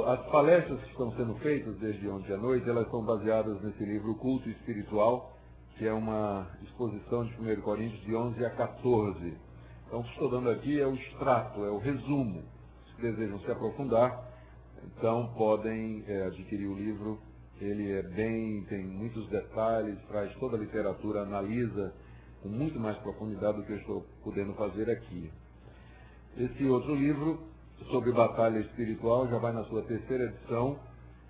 As palestras que estão sendo feitas desde ontem à noite, elas são baseadas nesse livro O Culto Espiritual, que é uma exposição de 1 Coríntios de 11 a 14. Então, o que estou dando aqui é o extrato, é o resumo. Se desejam se aprofundar, então podem adquirir o livro. Ele tem muitos detalhes, traz toda a literatura, analisa com muito mais profundidade do que eu estou podendo fazer aqui. Esse outro livro, sobre batalha espiritual, já vai na sua terceira edição.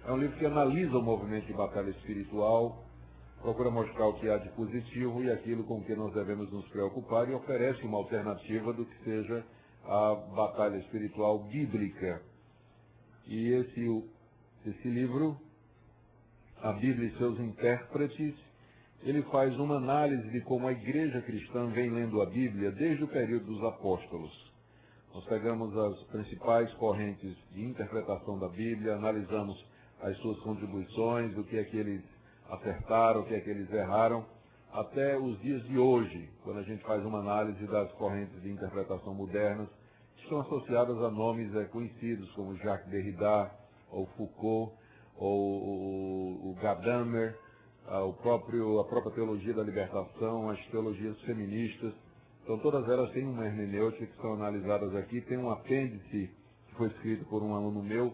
É um livro que analisa o movimento de batalha espiritual, procura mostrar o que há de positivo e aquilo com que nós devemos nos preocupar e oferece uma alternativa do que seja a batalha espiritual bíblica. E esse livro, A Bíblia e seus Intérpretes, ele faz uma análise de como a igreja cristã vem lendo a Bíblia desde o período dos apóstolos. Nós pegamos as principais correntes de interpretação da Bíblia, analisamos as suas contribuições, o que é que eles acertaram, o que é que eles erraram, até os dias de hoje, quando a gente faz uma análise das correntes de interpretação modernas, que estão associadas a nomes conhecidos como Jacques Derrida, ou Foucault, ou o Gadamer, a própria teologia da libertação, as teologias feministas. Então, todas elas têm uma hermenêutica que são analisadas aqui. Tem um apêndice que foi escrito por um aluno meu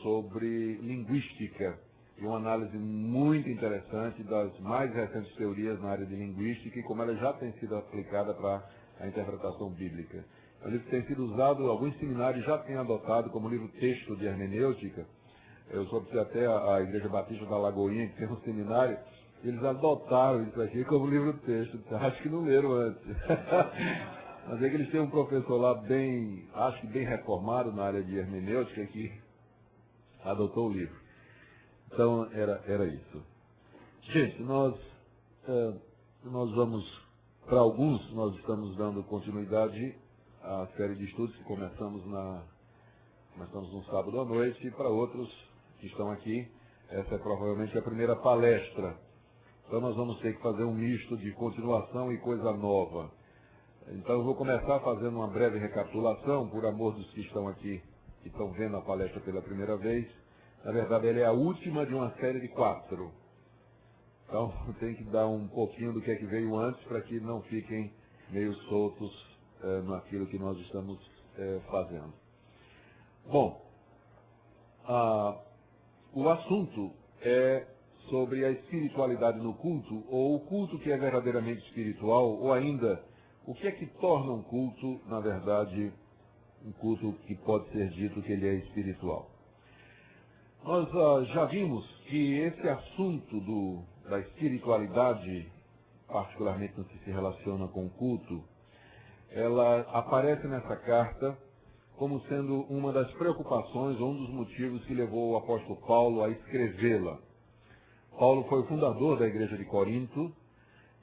sobre linguística, e uma análise muito interessante das mais recentes teorias na área de linguística e como ela já tem sido aplicada para a interpretação bíblica. É um livro que tem sido usado, alguns seminários já têm adotado como livro-texto de hermenêutica. Eu soube que até a Igreja Batista da Lagoinha, que tem um seminário, eles adotaram isso aqui como livro-texto. Acho que não leram antes. Mas é que eles têm um professor lá acho que bem reformado na área de hermenêutica, que adotou o livro. Então, era isso. Gente, nós vamos, para alguns, nós estamos dando continuidade à série de estudos que começamos no sábado à noite, e para outros que estão aqui, essa é provavelmente a primeira palestra. Então nós vamos ter que fazer um misto de continuação e coisa nova. Então eu vou começar fazendo uma breve recapitulação, por amor dos que estão aqui, que estão vendo a palestra pela primeira vez. Na verdade, ela é a última de uma série de 4. Então tem que dar um pouquinho do que é que veio antes, para que não fiquem meio soltos naquilo que nós estamos fazendo. Bom, o assunto é sobre a espiritualidade no culto, ou o culto que é verdadeiramente espiritual, ou ainda, o que é que torna um culto, na verdade, um culto que pode ser dito que ele é espiritual. Nós já vimos que esse assunto da espiritualidade, particularmente no que se relaciona com o culto, ela aparece nessa carta como sendo uma das preocupações, ou um dos motivos que levou o apóstolo Paulo a escrevê-la. Paulo foi o fundador da igreja de Corinto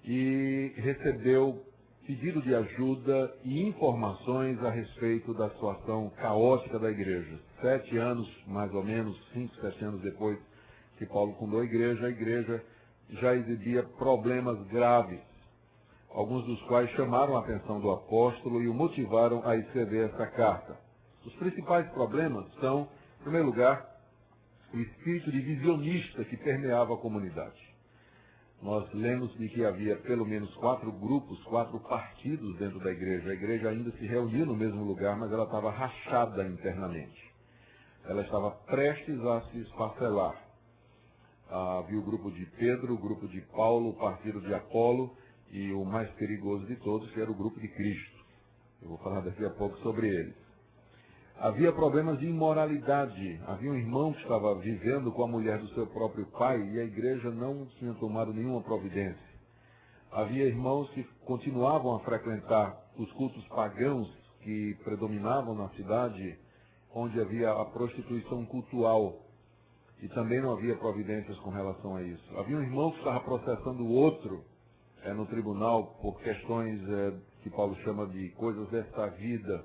e recebeu pedido de ajuda e informações a respeito da situação caótica da igreja. 7 anos, mais ou menos, 5, 7 anos depois que Paulo fundou a igreja já exibia problemas graves, alguns dos quais chamaram a atenção do apóstolo e o motivaram a escrever essa carta. Os principais problemas são, em primeiro lugar, o espírito de visionista que permeava a comunidade. Nós lemos de que havia pelo menos 4 grupos, 4 partidos dentro da igreja. A igreja ainda se reunia no mesmo lugar, mas ela estava rachada internamente. Ela estava prestes a se esfacelar. Havia o grupo de Pedro, o grupo de Paulo, o partido de Apolo e o mais perigoso de todos, que era o grupo de Cristo. Eu vou falar daqui a pouco sobre eles. Havia problemas de imoralidade. Havia um irmão que estava vivendo com a mulher do seu próprio pai e a igreja não tinha tomado nenhuma providência. Havia irmãos que continuavam a frequentar os cultos pagãos que predominavam na cidade, onde havia a prostituição cultual. E também não havia providências com relação a isso. Havia um irmão que estava processando o outro no tribunal por questões que Paulo chama de coisas desta vida.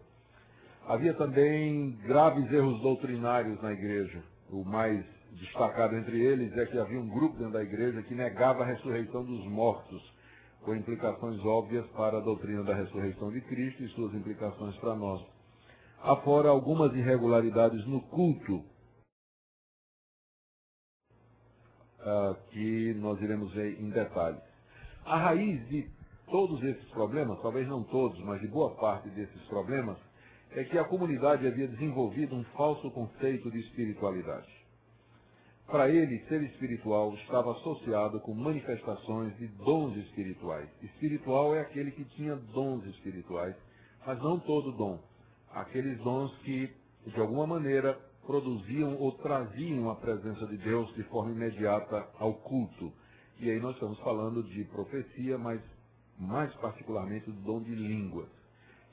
Havia também graves erros doutrinários na igreja. O mais destacado entre eles é que havia um grupo dentro da igreja que negava a ressurreição dos mortos, com implicações óbvias para a doutrina da ressurreição de Cristo e suas implicações para nós. Afora algumas irregularidades no culto que nós iremos ver em detalhes. A raiz de todos esses problemas, talvez não todos, mas de boa parte desses problemas, é que a comunidade havia desenvolvido um falso conceito de espiritualidade. Para ele, ser espiritual estava associado com manifestações de dons espirituais. Espiritual é aquele que tinha dons espirituais, mas não todo dom. Aqueles dons que, de alguma maneira, produziam ou traziam a presença de Deus de forma imediata ao culto. E aí nós estamos falando de profecia, mas mais particularmente do dom de línguas,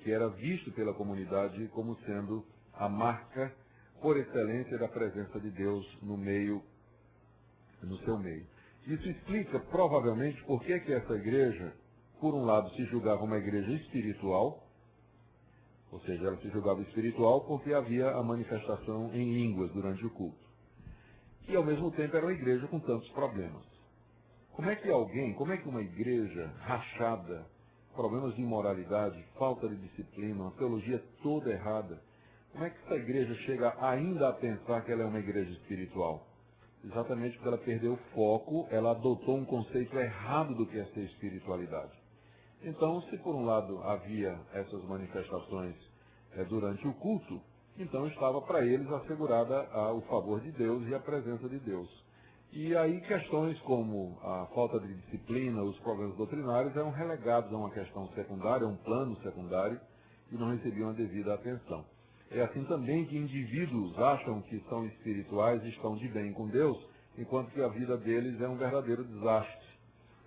que era visto pela comunidade como sendo a marca por excelência da presença de Deus no seu meio. Isso explica provavelmente por que essa igreja, por um lado, se julgava uma igreja espiritual, ou seja, ela se julgava espiritual porque havia a manifestação em línguas durante o culto. E ao mesmo tempo era uma igreja com tantos problemas. Como é que uma igreja rachada, problemas de imoralidade, falta de disciplina, uma teologia toda errada, como é que essa igreja chega ainda a pensar que ela é uma igreja espiritual? Exatamente porque ela perdeu o foco, ela adotou um conceito errado do que é ser espiritualidade. Então, se por um lado havia essas manifestações durante o culto, então estava para eles assegurada o favor de Deus e a presença de Deus. E aí questões como a falta de disciplina, os problemas doutrinários eram relegados a uma questão secundária, a um plano secundário, e não recebiam a devida atenção. É assim também que indivíduos acham que são espirituais e estão de bem com Deus, enquanto que a vida deles é um verdadeiro desastre.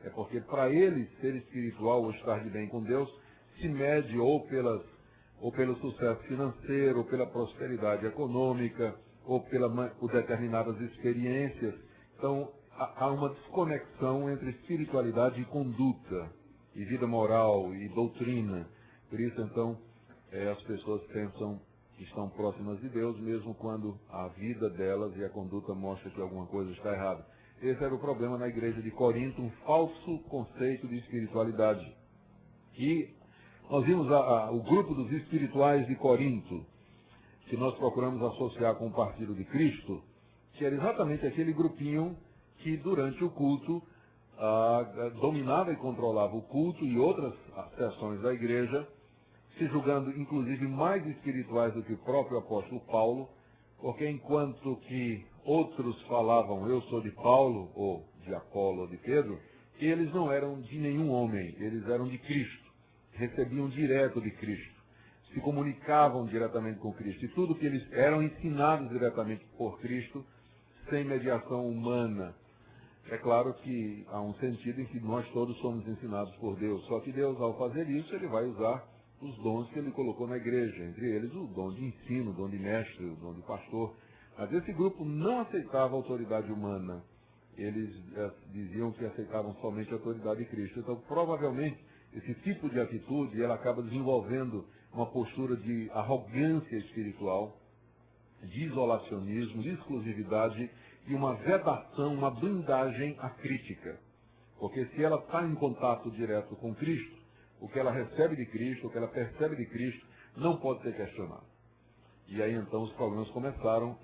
É porque para eles ser espiritual ou estar de bem com Deus se mede ou pelo sucesso financeiro, ou pela prosperidade econômica, ou por determinadas experiências. Então, há uma desconexão entre espiritualidade e conduta, e vida moral, e doutrina. Por isso, então, as pessoas pensam que estão próximas de Deus, mesmo quando a vida delas e a conduta mostra que alguma coisa está errada. Esse era o problema na igreja de Corinto, um falso conceito de espiritualidade. E nós vimos o grupo dos espirituais de Corinto, que nós procuramos associar com o partido de Cristo, que era exatamente aquele grupinho que durante o culto dominava e controlava o culto e outras sessões da igreja, se julgando inclusive mais espirituais do que o próprio apóstolo Paulo, porque enquanto que outros falavam, eu sou de Paulo, ou de Apolo, ou de Pedro, eles não eram de nenhum homem, eles eram de Cristo, recebiam direto de Cristo, se comunicavam diretamente com Cristo, e tudo que eles eram ensinados diretamente por Cristo, sem mediação humana. É claro que há um sentido em que nós todos somos ensinados por Deus, só que Deus, ao fazer isso, ele vai usar os dons que ele colocou na igreja, entre eles o dom de ensino, o dom de mestre, o dom de pastor. Mas esse grupo não aceitava a autoridade humana. Eles diziam que aceitavam somente a autoridade de Cristo. Então, provavelmente, esse tipo de atitude, ela acaba desenvolvendo uma postura de arrogância espiritual, de isolacionismo, de exclusividade e uma vedação, uma blindagem à crítica. Porque se ela está em contato direto com Cristo, o que ela recebe de Cristo, o que ela percebe de Cristo, não pode ser questionado. E aí então os problemas começaram,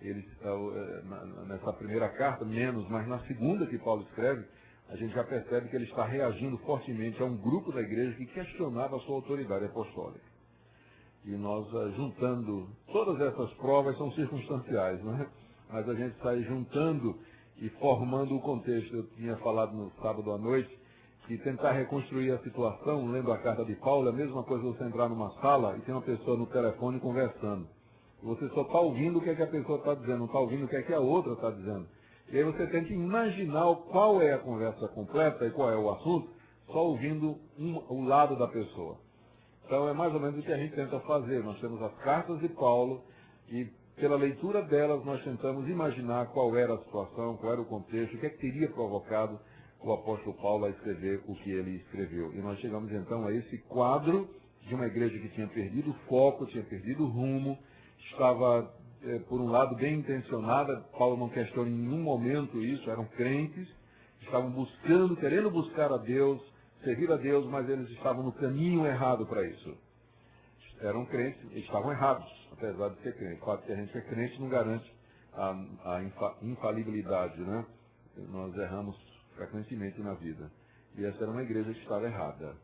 nessa primeira carta, menos, mas na segunda que Paulo escreve, a gente já percebe que ele está reagindo fortemente a um grupo da igreja que questionava a sua autoridade apostólica. E nós, juntando, todas essas provas são circunstanciais, não é? Mas a gente sai juntando e formando o contexto. Eu tinha falado no sábado à noite, que tentar reconstruir a situação, lendo a carta de Paulo, é a mesma coisa você entrar numa sala e tem uma pessoa no telefone conversando. Você só está ouvindo o que, é que a pessoa está dizendo, não está ouvindo o que, é que a outra está dizendo. E aí você tem que imaginar qual é a conversa completa e qual é o assunto, só ouvindo o lado da pessoa. Então é mais ou menos o que a gente tenta fazer. Nós temos as cartas de Paulo e pela leitura delas nós tentamos imaginar qual era a situação, qual era o contexto, o que é que teria provocado o apóstolo Paulo a escrever o que ele escreveu. E nós chegamos então a esse quadro de uma igreja que tinha perdido o foco, tinha perdido o rumo, estava, por um lado, bem intencionada, Paulo não questiona em nenhum momento isso, eram crentes, estavam buscando, querendo buscar a Deus, servir a Deus, mas eles estavam no caminho errado para isso. Eram crentes, eles estavam errados, apesar de ser crentes. O fato de que a gente é crente não garante a infalibilidade, né? Nós erramos frequentemente na vida. E essa era uma igreja que estava errada.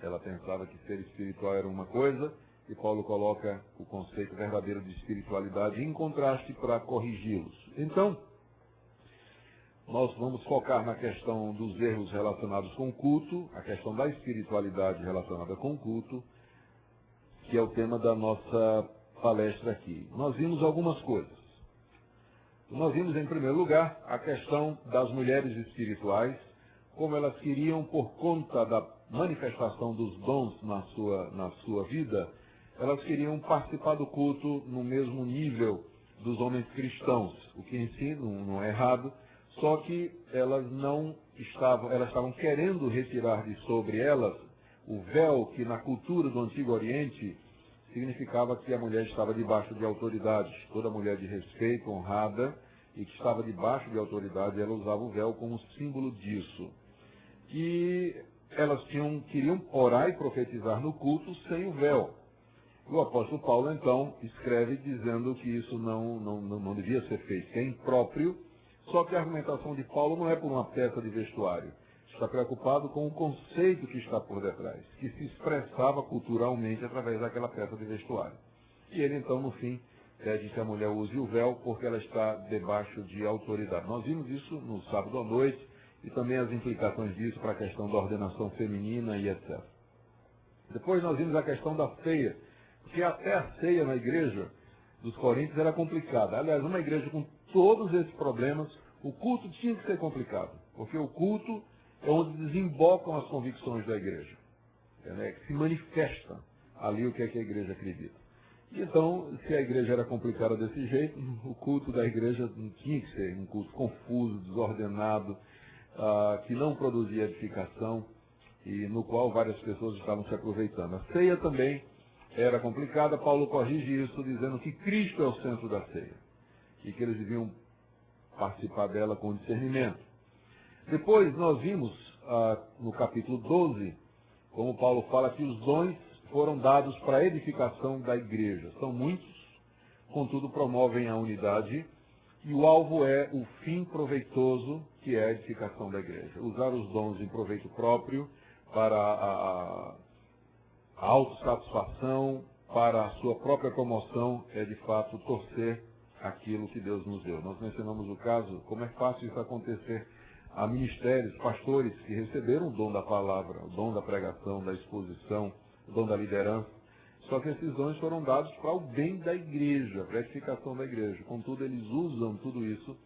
Ela pensava que ser espiritual era uma coisa, e Paulo coloca o conceito verdadeiro de espiritualidade em contraste para corrigi-los. Então, nós vamos focar na questão dos erros relacionados com o culto, a questão da espiritualidade relacionada com o culto, que é o tema da nossa palestra aqui. Nós vimos algumas coisas. Nós vimos, em primeiro lugar, a questão das mulheres espirituais, como elas queriam, por conta da manifestação dos dons na sua vida, elas queriam participar do culto no mesmo nível dos homens cristãos, o que em si não é errado, só que elas estavam querendo retirar de sobre elas o véu que na cultura do Antigo Oriente significava que a mulher estava debaixo de autoridade. Toda mulher de respeito, honrada, e que estava debaixo de autoridade, ela usava o véu como símbolo disso. E elas queriam orar e profetizar no culto sem o véu. O apóstolo Paulo, então, escreve dizendo que isso não devia ser feito, que é impróprio, só que a argumentação de Paulo não é por uma peça de vestuário. Está preocupado com o conceito que está por detrás, que se expressava culturalmente através daquela peça de vestuário. E ele, então, no fim, pede que a mulher use o véu porque ela está debaixo de autoridade. Nós vimos isso no sábado à noite e também as implicações disso para a questão da ordenação feminina e etc. Depois nós vimos a questão da ceia, porque até a ceia na igreja dos Coríntios era complicada. Aliás, uma igreja com todos esses problemas, o culto tinha que ser complicado, porque o culto é onde desembocam as convicções da igreja, que se manifesta ali o que é que a igreja acredita. E então, se a igreja era complicada desse jeito, o culto da igreja não tinha que ser um culto confuso, desordenado, que não produzia edificação e no qual várias pessoas estavam se aproveitando. A ceia também era complicada. Paulo corrige isso dizendo que Cristo é o centro da ceia e que eles deviam participar dela com discernimento. Depois nós vimos no capítulo 12, como Paulo fala que os dons foram dados para a edificação da igreja. São muitos, contudo promovem a unidade e o alvo é o fim proveitoso, que é a edificação da igreja. Usar os dons em proveito próprio para a autossatisfação, para a sua própria promoção, é de fato torcer aquilo que Deus nos deu. Nós mencionamos o caso, como é fácil isso acontecer. Há ministérios, pastores que receberam o dom da palavra, o dom da pregação, da exposição, o dom da liderança, só que esses dons foram dados para o bem da igreja, para a edificação da igreja. Contudo, eles usam tudo isso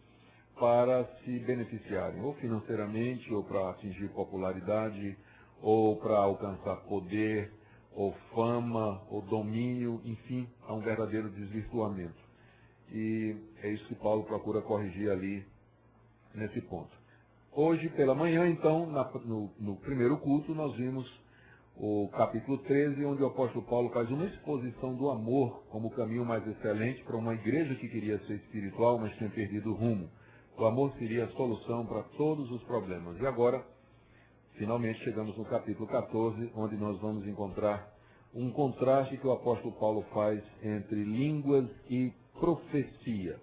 para se beneficiarem, ou financeiramente, ou para atingir popularidade, ou para alcançar poder, ou fama, ou domínio, enfim, há um verdadeiro desvirtuamento. E é isso que Paulo procura corrigir ali nesse ponto. Hoje, pela manhã, então, no primeiro culto, nós vimos o capítulo 13, onde o apóstolo Paulo faz uma exposição do amor como o caminho mais excelente para uma igreja que queria ser espiritual, mas tinha perdido o rumo. O amor seria a solução para todos os problemas. E agora, finalmente, chegamos no capítulo 14, onde nós vamos encontrar um contraste que o apóstolo Paulo faz entre línguas e profecia.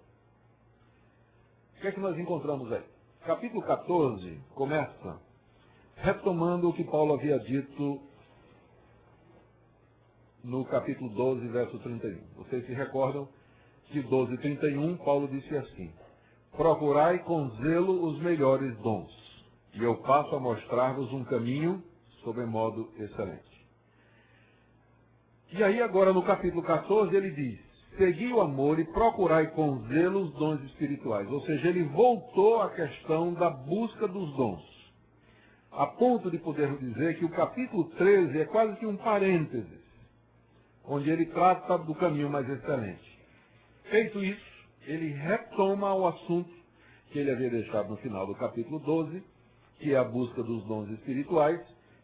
O que é que nós encontramos aí? Capítulo 14 começa retomando o que Paulo havia dito no capítulo 12, verso 31. Vocês se recordam que 12:31, Paulo disse assim: procurai com zelo os melhores dons, e eu passo a mostrar-vos um caminho sobremodo excelente. E aí agora no capítulo 14 ele diz: segui o amor e procurai com zelo os dons espirituais. Ou seja, ele voltou à questão da busca dos dons, a ponto de poder dizer que o capítulo 13 é quase que um parênteses, onde ele trata do caminho mais excelente. Feito isso, ele retoma o assunto que ele havia deixado no final do capítulo 12, que é a busca dos dons espirituais,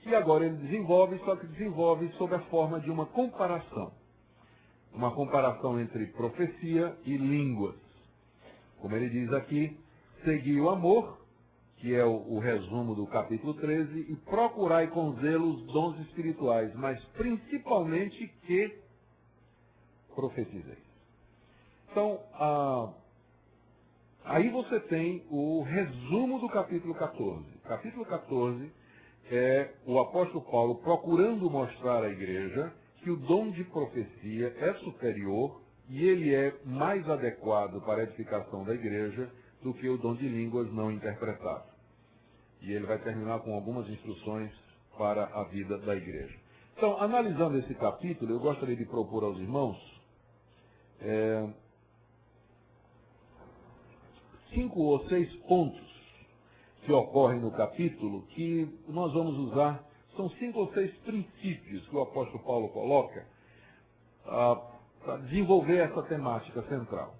e agora ele desenvolve, só que desenvolve sob a forma de uma comparação. Uma comparação entre profecia e línguas. Como ele diz aqui, segui o amor, que é o resumo do capítulo 13, e procurai com zelo os dons espirituais, mas principalmente que profetizeis. Então, Aí você tem o resumo do capítulo 14. Capítulo 14 é o apóstolo Paulo procurando mostrar à igreja que o dom de profecia é superior e ele é mais adequado para a edificação da igreja do que o dom de línguas não interpretado. E ele vai terminar com algumas instruções para a vida da igreja. Então, analisando esse capítulo, eu gostaria de propor aos irmãos 5 ou 6 pontos que ocorrem no capítulo que nós vamos usar. São 5 ou 6 princípios que o apóstolo Paulo coloca para desenvolver essa temática central.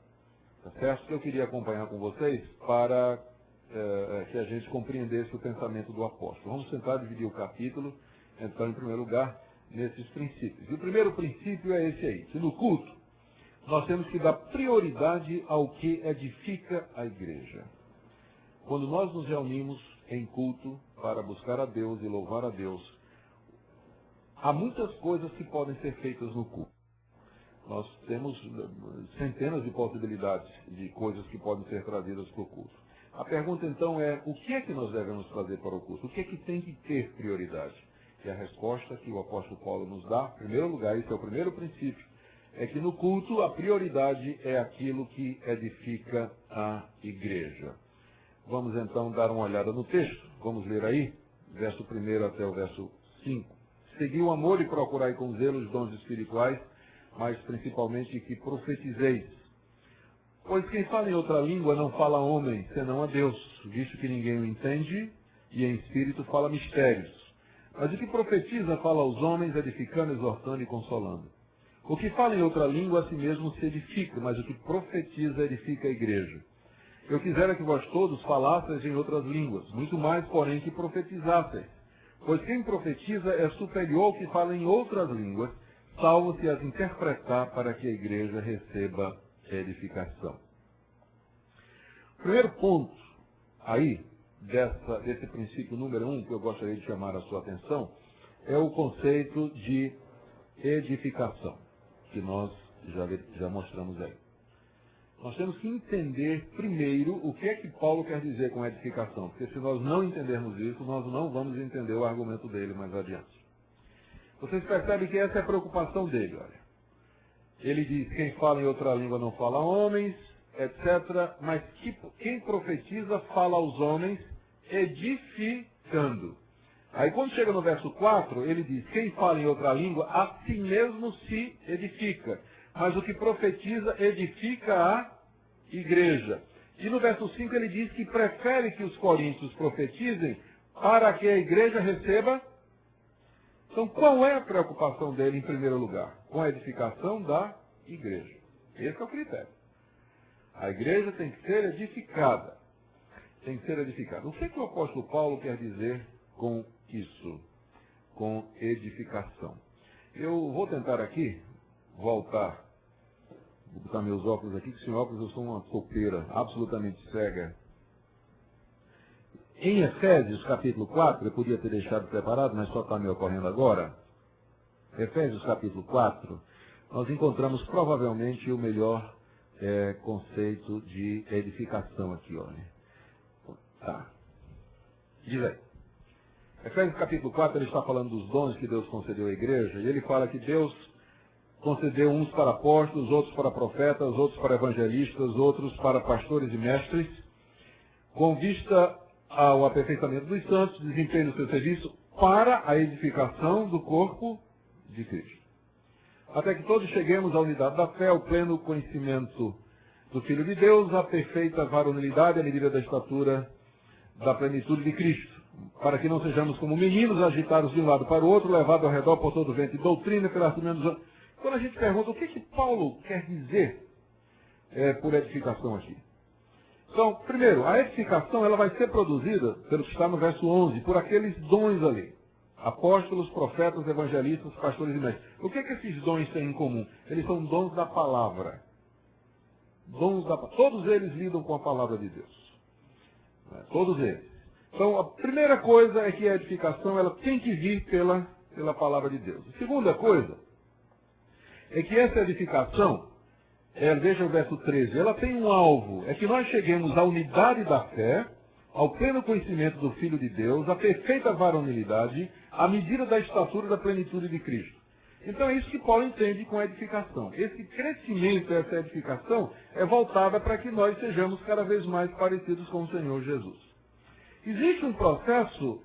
Tá certo? Que eu queria acompanhar com vocês para que a gente compreendesse o pensamento do apóstolo. Vamos tentar dividir o capítulo, então, em primeiro lugar, nesses princípios. E o primeiro princípio é esse aí, que no culto nós temos que dar prioridade ao que edifica a igreja. Quando nós nos reunimos em culto para buscar a Deus e louvar a Deus, há muitas coisas que podem ser feitas no culto. Nós temos centenas de possibilidades de coisas que podem ser trazidas para o culto. A pergunta então é, o que é que nós devemos trazer para o culto? O que é que tem que ter prioridade? E a resposta que o apóstolo Paulo nos dá, em primeiro lugar, esse é o primeiro princípio, é que no culto a prioridade é aquilo que edifica a igreja. Vamos então dar uma olhada no texto. Vamos ler aí, verso 1 até o verso 5. Segui o amor e procurai com zelo os dons espirituais, mas principalmente que profetizeis. Pois quem fala em outra língua não fala a homem, senão a Deus, visto que ninguém o entende, e em espírito fala mistérios. Mas o que profetiza fala aos homens, edificando, exortando e consolando. O que fala em outra língua a si mesmo se edifica, mas o que profetiza edifica a igreja. Eu quisera que vós todos falasseis em outras línguas, muito mais, porém, que profetizasseis. Pois quem profetiza é superior ao que fala em outras línguas, salvo se as interpretar para que a igreja receba edificação. O primeiro ponto aí, desse princípio número 1, que eu gostaria de chamar a sua atenção, é o conceito de edificação, que nós já mostramos aí. Nós temos que entender primeiro o que é que Paulo quer dizer com edificação, porque se nós não entendermos isso, nós não vamos entender o argumento dele mais adiante. Vocês percebem que essa é a preocupação dele, olha. Ele diz, quem fala em outra língua não fala a homens, etc. Mas quem profetiza fala aos homens, edificando. Aí quando chega no verso 4, ele diz, quem fala em outra língua, a si mesmo se edifica. Mas o que profetiza, edifica a igreja. E no verso 5 ele diz que prefere que os coríntios profetizem para que a igreja receba. Então, qual é a preocupação dele, em primeiro lugar? Com a edificação da igreja. Esse é o critério. A igreja tem que ser edificada. Tem que ser edificada. O que é que o apóstolo Paulo quer dizer com isso? Com edificação. Eu vou tentar aqui voltar. Vou botar meus óculos aqui, que sem óculos eu sou uma copeira absolutamente cega. Em Efésios, capítulo 4, eu podia ter deixado preparado, mas só está me ocorrendo agora. Efésios, capítulo 4, nós encontramos provavelmente o melhor conceito de edificação aqui, olha. Tá. Diz aí. Efésios, capítulo 4, ele está falando dos dons que Deus concedeu à igreja, e ele fala que Deus concedeu uns para apóstolos, outros para profetas, outros para evangelistas, outros para pastores e mestres, com vista ao aperfeiçoamento dos santos, desempenho do seu serviço para a edificação do corpo de Cristo. Até que todos cheguemos à unidade da fé, ao pleno conhecimento do Filho de Deus, à perfeita varonilidade, à medida da estatura da plenitude de Cristo, para que não sejamos como meninos agitados de um lado para o outro, levados ao redor por todo o vento de doutrina, pela dos... Quando a gente pergunta o que Paulo quer dizer por edificação aqui. Então, primeiro, a edificação ela vai ser produzida, pelo que está no verso 11, por aqueles dons ali. Apóstolos, profetas, evangelistas, pastores e mestres. O que esses dons têm em comum? Eles são dons da palavra. Todos eles lidam com a palavra de Deus. Todos eles. Então, a primeira coisa é que a edificação ela tem que vir pela palavra de Deus. A segunda coisa é que essa edificação Veja o verso 13, ela tem um alvo, é que nós cheguemos à unidade da fé, ao pleno conhecimento do Filho de Deus, à perfeita varonilidade, à medida da estatura da plenitude de Cristo. Então é isso que Paulo entende com a edificação. Esse crescimento, essa edificação, é voltada para que nós sejamos cada vez mais parecidos com o Senhor Jesus. Existe um processo,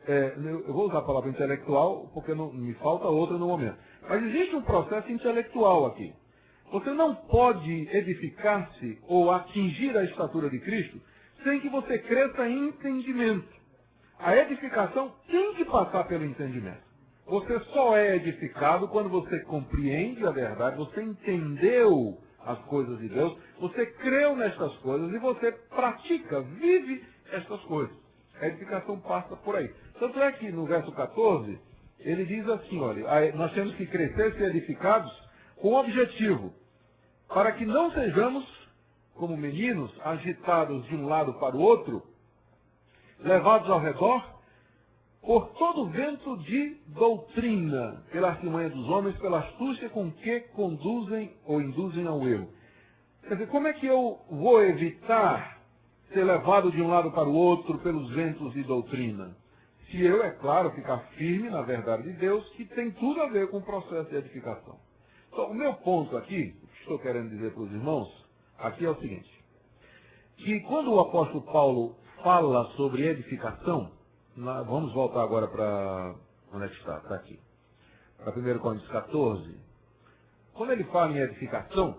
eu vou usar a palavra intelectual, porque me falta outra no momento, mas existe um processo intelectual aqui. Você não pode edificar-se ou atingir a estatura de Cristo sem que você cresça em entendimento. A edificação tem que passar pelo entendimento. Você só é edificado quando você compreende a verdade, você entendeu as coisas de Deus, você creu nestas coisas e você pratica, vive estas coisas. A edificação passa por aí. Tanto é que no verso 14, ele diz assim, olha, nós temos que crescer e ser edificados com o objetivo, para que não sejamos, como meninos, agitados de um lado para o outro, levados ao redor, por todo vento de doutrina, pela artimanha dos homens, pela astúcia com que conduzem ou induzem ao erro. Quer dizer, como é que eu vou evitar ser levado de um lado para o outro pelos ventos de doutrina? Se eu, é claro, ficar firme na verdade de Deus, que tem tudo a ver com o processo de edificação. Então, o meu ponto aqui, o que estou querendo dizer para os irmãos, aqui é o seguinte, que quando o apóstolo Paulo fala sobre edificação, vamos voltar agora para, onde é que está? Está aqui. Para 1 Coríntios 14. Quando ele fala em edificação,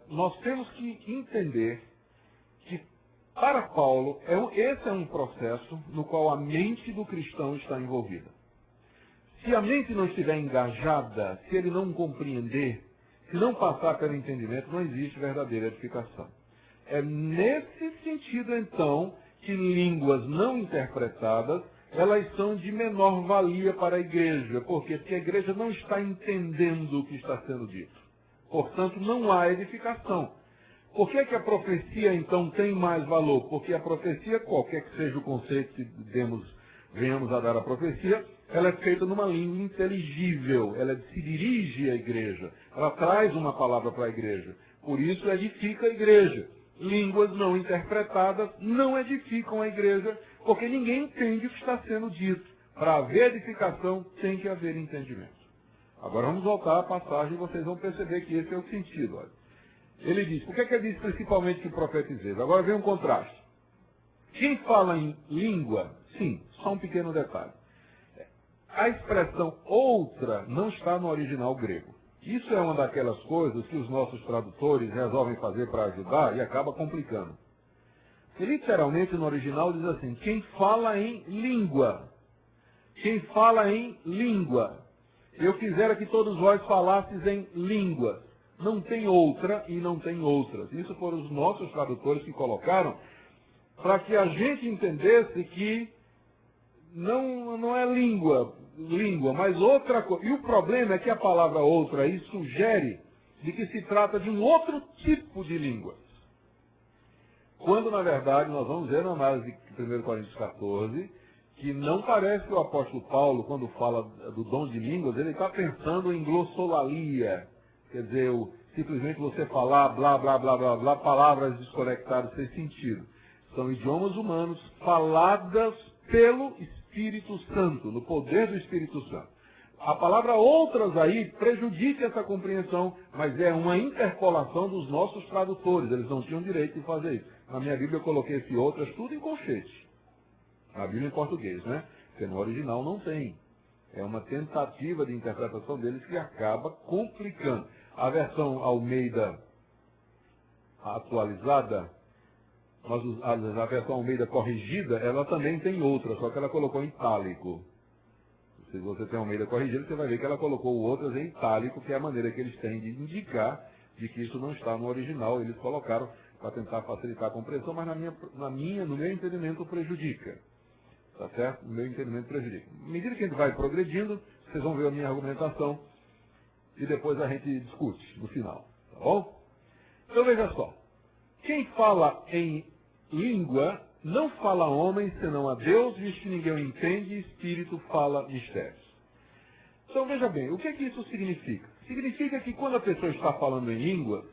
nós temos que entender que, para Paulo, esse é um processo no qual a mente do cristão está envolvida. Se a mente não estiver engajada, se ele não compreender, se não passar pelo entendimento, não existe verdadeira edificação. É nesse sentido, então, que línguas não interpretadas, elas são de menor valia para a igreja. Por quê? Porque a igreja não está entendendo o que está sendo dito. Portanto, não há edificação. Por que a profecia, então, tem mais valor? Porque a profecia, qualquer que seja o conceito que venhamos a dar à profecia, ela é feita numa língua inteligível, ela se dirige à igreja, ela traz uma palavra para a igreja. Por isso, edifica a igreja. Línguas não interpretadas não edificam a igreja, porque ninguém entende o que está sendo dito. Para haver edificação, tem que haver entendimento. Agora vamos voltar à passagem e vocês vão perceber que esse é o sentido. Olha. Ele diz, por que ele diz principalmente que profetizei? Agora vem um contraste. Quem fala em língua, sim, só um pequeno detalhe. A expressão outra não está no original grego. Isso é uma daquelas coisas que os nossos tradutores resolvem fazer para ajudar e acaba complicando. E literalmente no original diz assim, quem fala em língua. Quem fala em língua. Eu quisera que todos vós falasseis em línguas. Não tem outra e não tem outras. Isso foram os nossos tradutores que colocaram para que a gente entendesse que não é língua, mas outra coisa. E o problema é que a palavra outra aí sugere de que se trata de um outro tipo de língua. Quando, na verdade, nós vamos ver na análise de 1 Coríntios 14, que não parece que o apóstolo Paulo, quando fala do dom de línguas, ele está pensando em glossolalia. Quer dizer, simplesmente você falar blá, blá, blá, blá, blá, palavras desconectadas sem sentido. São idiomas humanos faladas pelo Espírito Santo, no poder do Espírito Santo. A palavra outras aí prejudica essa compreensão, mas é uma interpolação dos nossos tradutores. Eles não tinham direito de fazer isso. Na minha Bíblia eu coloquei esse outras tudo em colchete. Na Bíblia em português, né? Porque no original não tem. É uma tentativa de interpretação deles que acaba complicando. A versão Almeida atualizada, mas a versão Almeida corrigida, ela também tem outra, só que ela colocou em itálico. Se você tem Almeida corrigida, você vai ver que ela colocou outras em itálico, que é a maneira que eles têm de indicar de que isso não está no original. Eles colocaram para tentar facilitar a compreensão, mas no meu entendimento prejudica. Tá certo? No meu entendimento prejudica. À medida que a gente vai progredindo, vocês vão ver a minha argumentação e depois a gente discute no final. Tá bom? Então veja só. Quem fala em língua não fala a homem senão a Deus, visto que ninguém o entende, e Espírito fala mistérios. Então veja bem, o que isso significa? Significa que quando a pessoa está falando em línguas,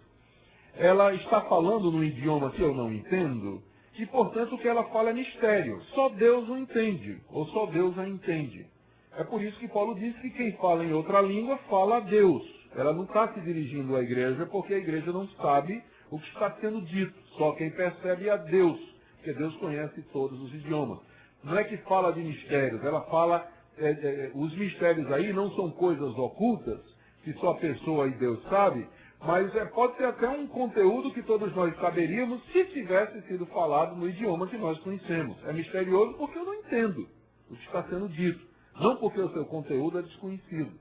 ela está falando num idioma que eu não entendo, e, portanto, o que ela fala é mistério. Só Deus o entende, ou só Deus a entende. É por isso que Paulo diz que quem fala em outra língua fala a Deus. Ela não está se dirigindo à igreja porque a igreja não sabe o que está sendo dito. Só quem percebe é a Deus, porque Deus conhece todos os idiomas. Não é que fala de mistérios, ela fala... os mistérios aí não são coisas ocultas, que só a pessoa e Deus sabe, mas pode ser até um conteúdo que todos nós saberíamos se tivesse sido falado no idioma que nós conhecemos. É misterioso porque eu não entendo o que está sendo dito, não porque o seu conteúdo é desconhecido.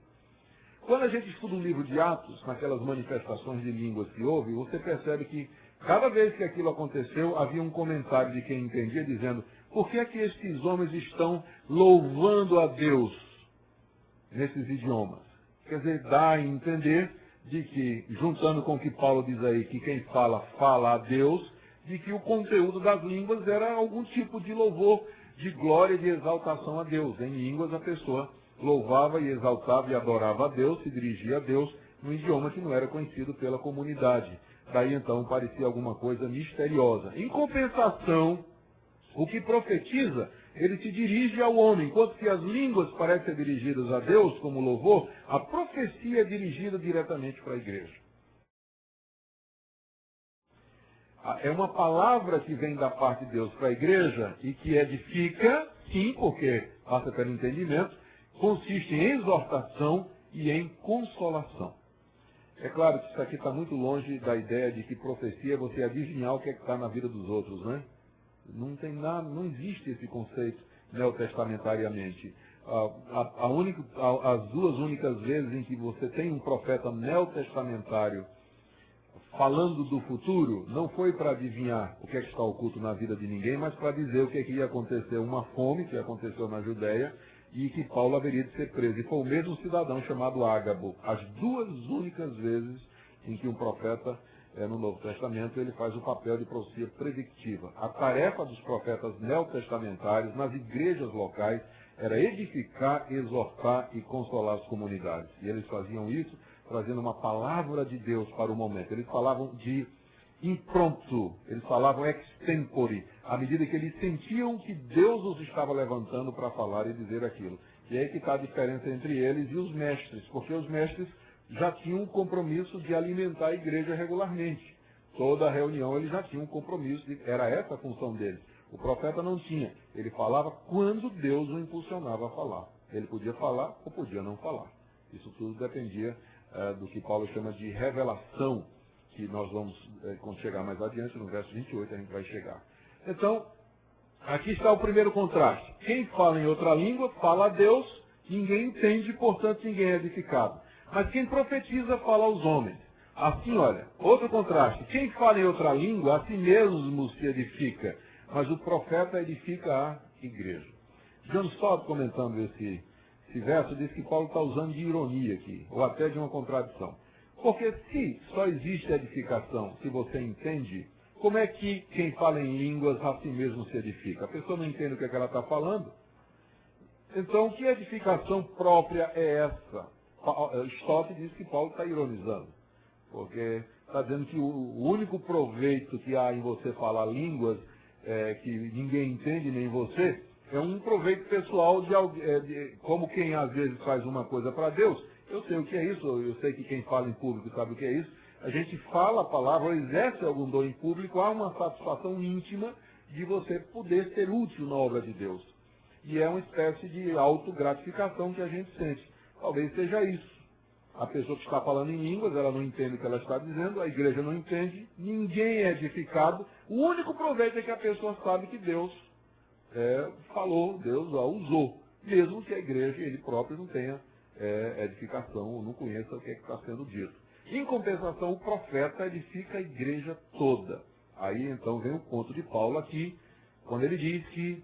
Quando a gente estuda um livro de Atos, naquelas manifestações de línguas que houve, você percebe que cada vez que aquilo aconteceu, havia um comentário de quem entendia dizendo: por que é que estes homens estão louvando a Deus nesses idiomas? Quer dizer, dá a entender de que, juntando com o que Paulo diz aí, que quem fala, fala a Deus, de que o conteúdo das línguas era algum tipo de louvor, de glória e de exaltação a Deus. Em línguas a pessoa louvava e exaltava e adorava a Deus, se dirigia a Deus, num idioma que não era conhecido pela comunidade. Daí então parecia alguma coisa misteriosa. Em compensação, o que profetiza, ele se dirige ao homem, enquanto que as línguas parecem ser dirigidas a Deus como louvor, a profecia é dirigida diretamente para a igreja. É uma palavra que vem da parte de Deus para a igreja e que edifica, sim, porque passa pelo entendimento, consiste em exortação e em consolação. É claro que isso aqui está muito longe da ideia de que profecia é você adivinhar o que é que está na vida dos outros, né? Não tem nada, não existe esse conceito neotestamentariamente. As duas únicas vezes em que você tem um profeta neotestamentário falando do futuro, não foi para adivinhar o que é que está oculto na vida de ninguém, mas para dizer o que é que ia acontecer, uma fome que aconteceu na Judéia, e que Paulo haveria de ser preso. E foi o mesmo cidadão chamado Ágabo. As duas únicas vezes em que um profeta, no Novo Testamento, ele faz o papel de profecia predictiva. A tarefa dos profetas neotestamentários nas igrejas locais era edificar, exortar e consolar as comunidades. E eles faziam isso trazendo uma palavra de Deus para o momento. Eles falavam de impromptu, eles falavam extempore, à medida que eles sentiam que Deus os estava levantando para falar e dizer aquilo. E aí que está a diferença entre eles e os mestres, porque os mestres já tinham um compromisso de alimentar a igreja regularmente. Toda reunião eles já tinham um compromisso, era essa a função deles. O profeta não tinha, ele falava quando Deus o impulsionava a falar. Ele podia falar ou podia não falar. Isso tudo dependia do que Paulo chama de revelação, que nós vamos, quando chegar mais adiante, no verso 28, a gente vai chegar. Então, aqui está o primeiro contraste. Quem fala em outra língua, fala a Deus, ninguém entende, portanto, ninguém é edificado. Mas quem profetiza, fala aos homens. Assim, olha, outro contraste. Quem fala em outra língua, a si mesmo se edifica, mas o profeta edifica a igreja. John Stott, comentando esse verso, diz que Paulo está usando de ironia aqui, ou até de uma contradição. Porque se só existe edificação, se você entende, como é que quem fala em línguas a si mesmo se edifica? A pessoa não entende o que é que ela está falando. Então, que edificação própria é essa? Stott diz que Paulo está ironizando, porque está dizendo que o único proveito que há em você falar línguas, que ninguém entende, nem você, é um proveito pessoal como quem às vezes faz uma coisa para Deus. Eu sei o que é isso, eu sei que quem fala em público sabe o que é isso. A gente fala a palavra, ou exerce algum dom em público, há uma satisfação íntima de você poder ser útil na obra de Deus. E é uma espécie de autogratificação que a gente sente. Talvez seja isso. A pessoa que está falando em línguas, ela não entende o que ela está dizendo, a igreja não entende, ninguém é edificado. O único proveito é que a pessoa sabe que Deus falou, Deus a usou. Mesmo que a igreja, ele próprio, não tenha edificação, não conheça o que está sendo dito. Em compensação, o profeta edifica a igreja toda. Aí então vem o ponto de Paulo aqui, quando ele diz que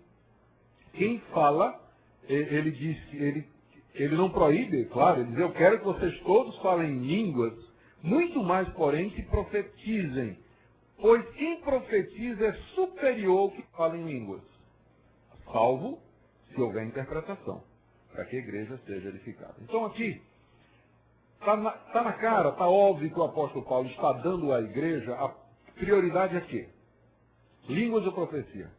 quem fala, ele diz que ele não proíbe, claro, ele diz: eu quero que vocês todos falem em línguas, muito mais, porém, que profetizem, pois quem profetiza é superior ao que fala em línguas, salvo se houver interpretação, para que a igreja seja edificada. Então aqui, Está na cara, está óbvio que o apóstolo Paulo está dando à igreja a prioridade a quê? Línguas ou profecia?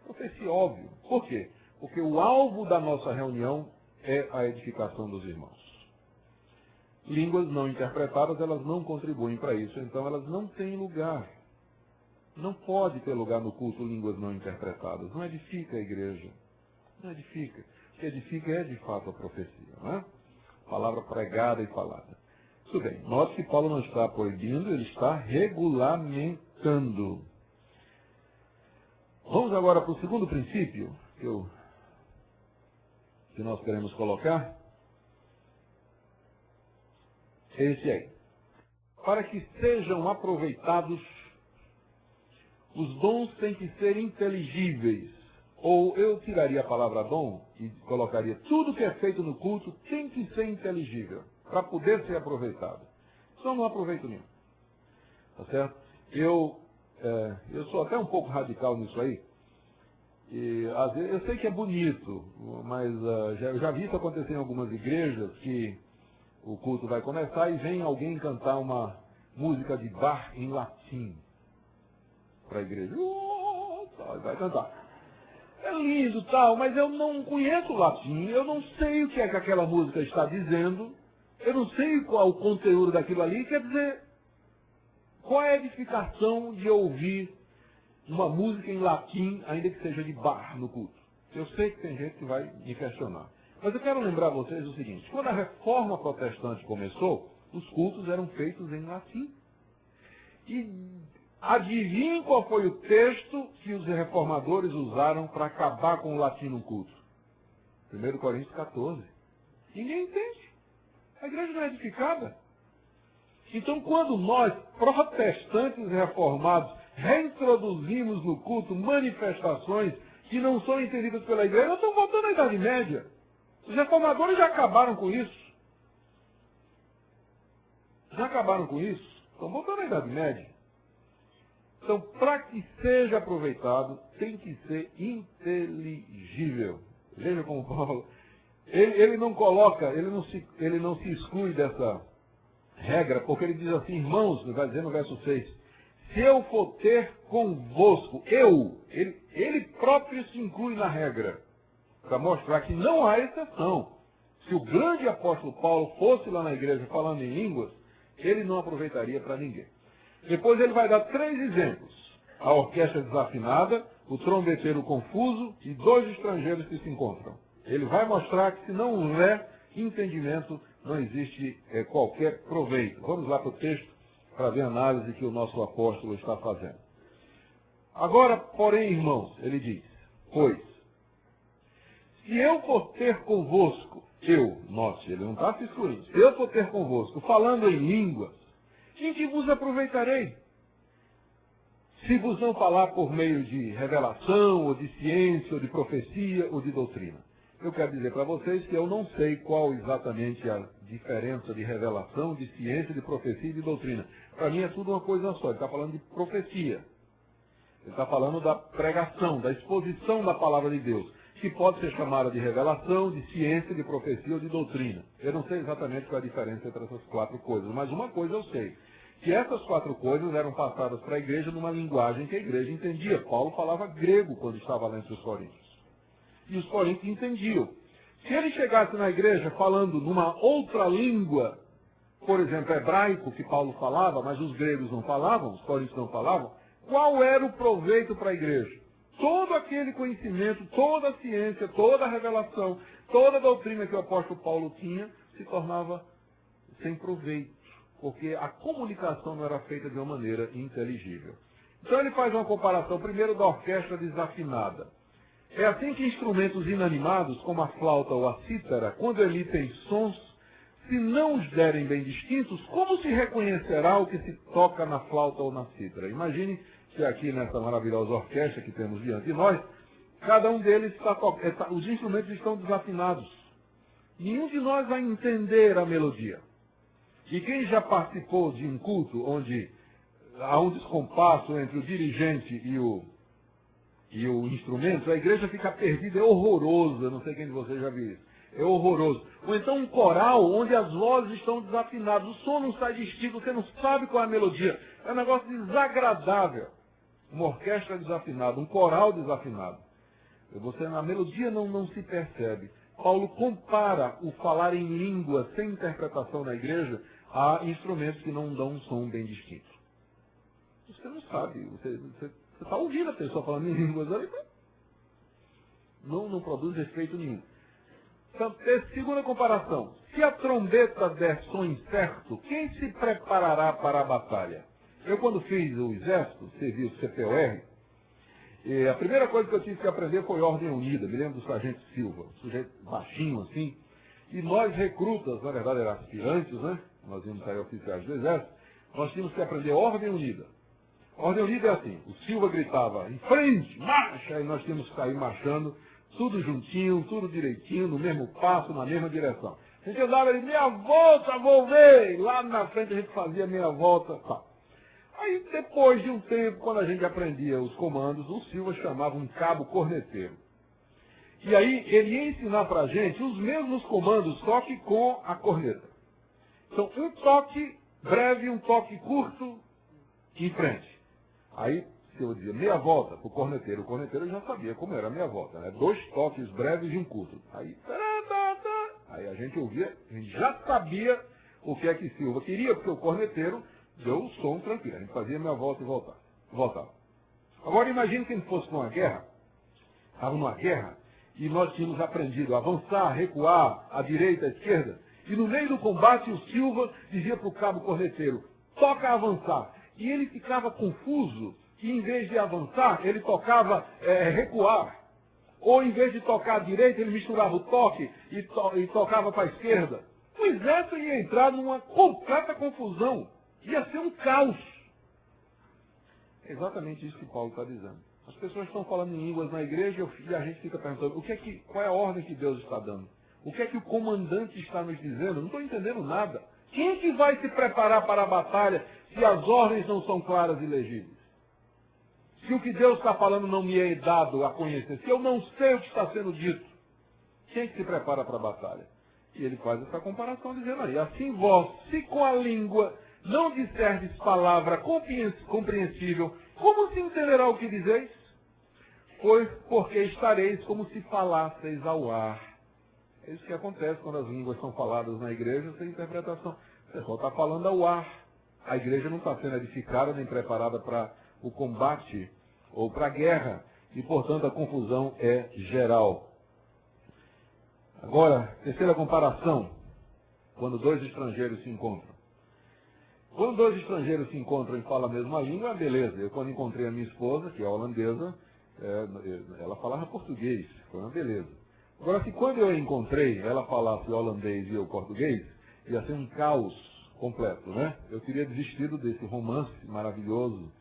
Profecia, óbvio. Por quê? Porque o alvo da nossa reunião é a edificação dos irmãos. Línguas não interpretadas, elas não contribuem para isso, então elas não têm lugar. Não pode ter lugar no culto línguas não interpretadas. Não edifica a igreja. Não edifica. O que edifica é, de fato, a profecia, não é? Palavra pregada e falada. Tudo bem. Note que Paulo não está proibindo, ele está regulamentando. Vamos agora para o segundo princípio que nós queremos colocar. Esse aí. Para que sejam aproveitados, os dons têm que ser inteligíveis. Ou eu tiraria a palavra dom e colocaria tudo que é feito no culto tem que ser inteligível para poder ser aproveitado. Só não aproveito nenhum. Tá certo? Eu sou até um pouco radical nisso aí. E, às vezes, eu sei que é bonito, mas eu já vi isso acontecer em algumas igrejas, que o culto vai começar e vem alguém cantar uma música de Bach em latim para a igreja. Vai cantar. É lindo tal, mas eu não conheço o latim, eu não sei o que é que aquela música está dizendo, eu não sei qual o conteúdo daquilo ali. Quer dizer, qual é a edificação de ouvir uma música em latim, ainda que seja de Bach no culto? Eu sei que tem gente que vai me questionar. Mas eu quero lembrar vocês o seguinte: quando a reforma protestante começou, os cultos eram feitos em latim. E adivinhem qual foi o texto que os reformadores usaram para acabar com o latim no culto? 1 Coríntios 14. Ninguém entende. A igreja não é edificada. Então, quando nós, protestantes reformados, reintroduzimos no culto manifestações que não são entendidas pela igreja, nós estamos voltando à Idade Média. Os reformadores já acabaram com isso. Já acabaram com isso. Estão voltando à Idade Média. Então, para que seja aproveitado, tem que ser inteligível. Veja como Paulo, ele não coloca, ele não se exclui dessa regra, porque ele diz assim: irmãos, vai dizer no verso 6, se eu for ter convosco, ele próprio se inclui na regra, para mostrar que não há exceção. Se o grande apóstolo Paulo fosse lá na igreja falando em línguas, ele não aproveitaria para ninguém. Depois ele vai dar 3 exemplos: a orquestra desafinada, o trombeteiro confuso e 2 estrangeiros que se encontram. Ele vai mostrar que se não houver entendimento, não existe qualquer proveito. Vamos lá para o texto para ver a análise que o nosso apóstolo está fazendo. Agora, porém, irmãos, ele diz: pois, se eu for ter convosco, note, ele não está se excluindo, se eu for ter convosco, falando em línguas, em que vos aproveitarei? Se vos não falar por meio de revelação, ou de ciência, ou de profecia, ou de doutrina. Eu quero dizer para vocês que eu não sei qual exatamente a diferença de revelação, de ciência, de profecia e de doutrina. Para mim é tudo uma coisa só. Ele está falando de profecia. Ele está falando da pregação, da exposição da palavra de Deus, que pode ser chamada de revelação, de ciência, de profecia ou de doutrina. Eu não sei exatamente qual é a diferença entre essas 4 coisas, mas uma coisa eu sei: que essas 4 coisas eram passadas para a igreja numa linguagem que a igreja entendia. Paulo falava grego quando estava lá entre os coríntios. E os coríntios entendiam. Se ele chegasse na igreja falando numa outra língua, por exemplo, hebraico, que Paulo falava, mas os gregos não falavam, os coríntios não falavam, qual era o proveito para a igreja? Todo aquele conhecimento, toda a ciência, toda a revelação, toda a doutrina que o apóstolo Paulo tinha, se tornava sem proveito, porque a comunicação não era feita de uma maneira inteligível. Então ele faz uma comparação primeiro da orquestra desafinada. É assim que instrumentos inanimados, como a flauta ou a cítara, quando emitem sons, se não os derem bem distintos, como se reconhecerá o que se toca na flauta ou na cítara? Imagine que aqui nessa maravilhosa orquestra que temos diante de nós, cada um deles os instrumentos estão desafinados. Nenhum de nós vai entender a melodia. E quem já participou de um culto onde há um descompasso entre o dirigente e o instrumento, a igreja fica perdida, é horroroso. Eu não sei quem de vocês já viu isso. é horroroso. Ou então um coral onde as vozes estão desafinadas, o som não sai distinto, você não sabe qual é a melodia. É um negócio desagradável. Uma orquestra desafinada, um coral desafinado. A melodia não se percebe. Paulo compara o falar em língua sem interpretação na igreja a instrumentos que não dão um som bem distinto. Você não sabe, você está ouvindo a pessoa falando em línguas ali, não produz efeito nenhum. Então, segunda comparação. Se a trombeta der som incerto, quem se preparará para a batalha? Eu, quando fiz o exército, servi o CPOR, a primeira coisa que eu tive que aprender foi ordem unida. Me lembro do sargento Silva, um sujeito baixinho assim. E nós, recrutas, na verdade eram aspirantes, né? Nós íamos sair oficiais do exército, nós tínhamos que aprender ordem unida. Ordem unida é assim, o Silva gritava, em frente, marcha, e nós tínhamos que sair marchando, tudo juntinho, tudo direitinho, no mesmo passo, na mesma direção. A gente andava ali, meia volta, vou ver, lá na frente a gente fazia meia volta, tá. Aí, depois de um tempo, quando a gente aprendia os comandos, o Silva chamava um cabo corneteiro. E aí, ele ia ensinar para a gente os mesmos comandos, só que com a corneta. Então, um toque breve, um toque curto, em frente. Aí, se eu dizia meia volta para o corneteiro já sabia como era a meia volta, né? 2 toques breves e um curto. Aí a gente ouvia, a gente já sabia o que é que Silva queria, porque o corneteiro deu o som tranquilo. A gente fazia meia volta e voltava. Agora imagine que a gente fosse numa guerra, estava numa guerra, e nós tínhamos aprendido a avançar, recuar, à direita, à esquerda, e no meio do combate o Silva dizia para o cabo corneteiro, toca avançar. E ele ficava confuso, e em vez de avançar, ele tocava recuar. Ou em vez de tocar à direita, ele misturava o toque e tocava para a esquerda. O exército ia entrar numa completa confusão. Ia ser um caos. É exatamente isso que Paulo está dizendo. As pessoas estão falando em línguas na igreja e a gente fica perguntando qual é a ordem que Deus está dando? O que é que o comandante está nos dizendo? Não estou entendendo nada. Quem que vai se preparar para a batalha se as ordens não são claras e legíveis? Se o que Deus está falando não me é dado a conhecer, se eu não sei o que está sendo dito, quem que se prepara para a batalha? E ele faz essa comparação dizendo aí, assim vós, se com a língua não disserdes palavra compreensível, como se entenderá o que dizeis? Pois porque estareis como se falasseis ao ar. É isso que acontece quando as línguas são faladas na igreja sem interpretação. O pessoal está falando ao ar. A igreja não está sendo edificada nem preparada para o combate ou para a guerra. E, portanto, a confusão é geral. Agora, terceira comparação. Quando 2 estrangeiros se encontram. Quando 2 estrangeiros se encontram e falam a mesma língua, beleza. Eu, quando encontrei a minha esposa, que é holandesa, ela falava português. Foi uma beleza. Agora, se quando eu a encontrei, ela falasse holandês e eu português, ia ser um caos completo, né? Eu teria desistido desse romance maravilhoso,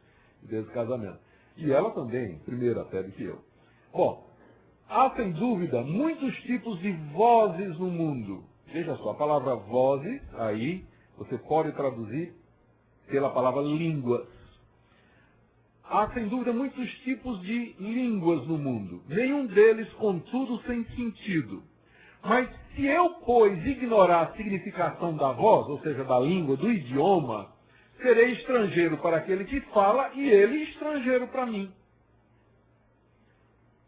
desse casamento. E ela também, primeiro até do que eu. Bom, há sem dúvida muitos tipos de vozes no mundo. Veja só, a palavra vozes, aí, você pode traduzir pela palavra língua. Há, sem dúvida, muitos tipos de línguas no mundo. Nenhum deles, contudo, sem sentido. Mas se eu, pois, ignorar a significação da voz, ou seja, da língua, do idioma, serei estrangeiro para aquele que fala e ele estrangeiro para mim.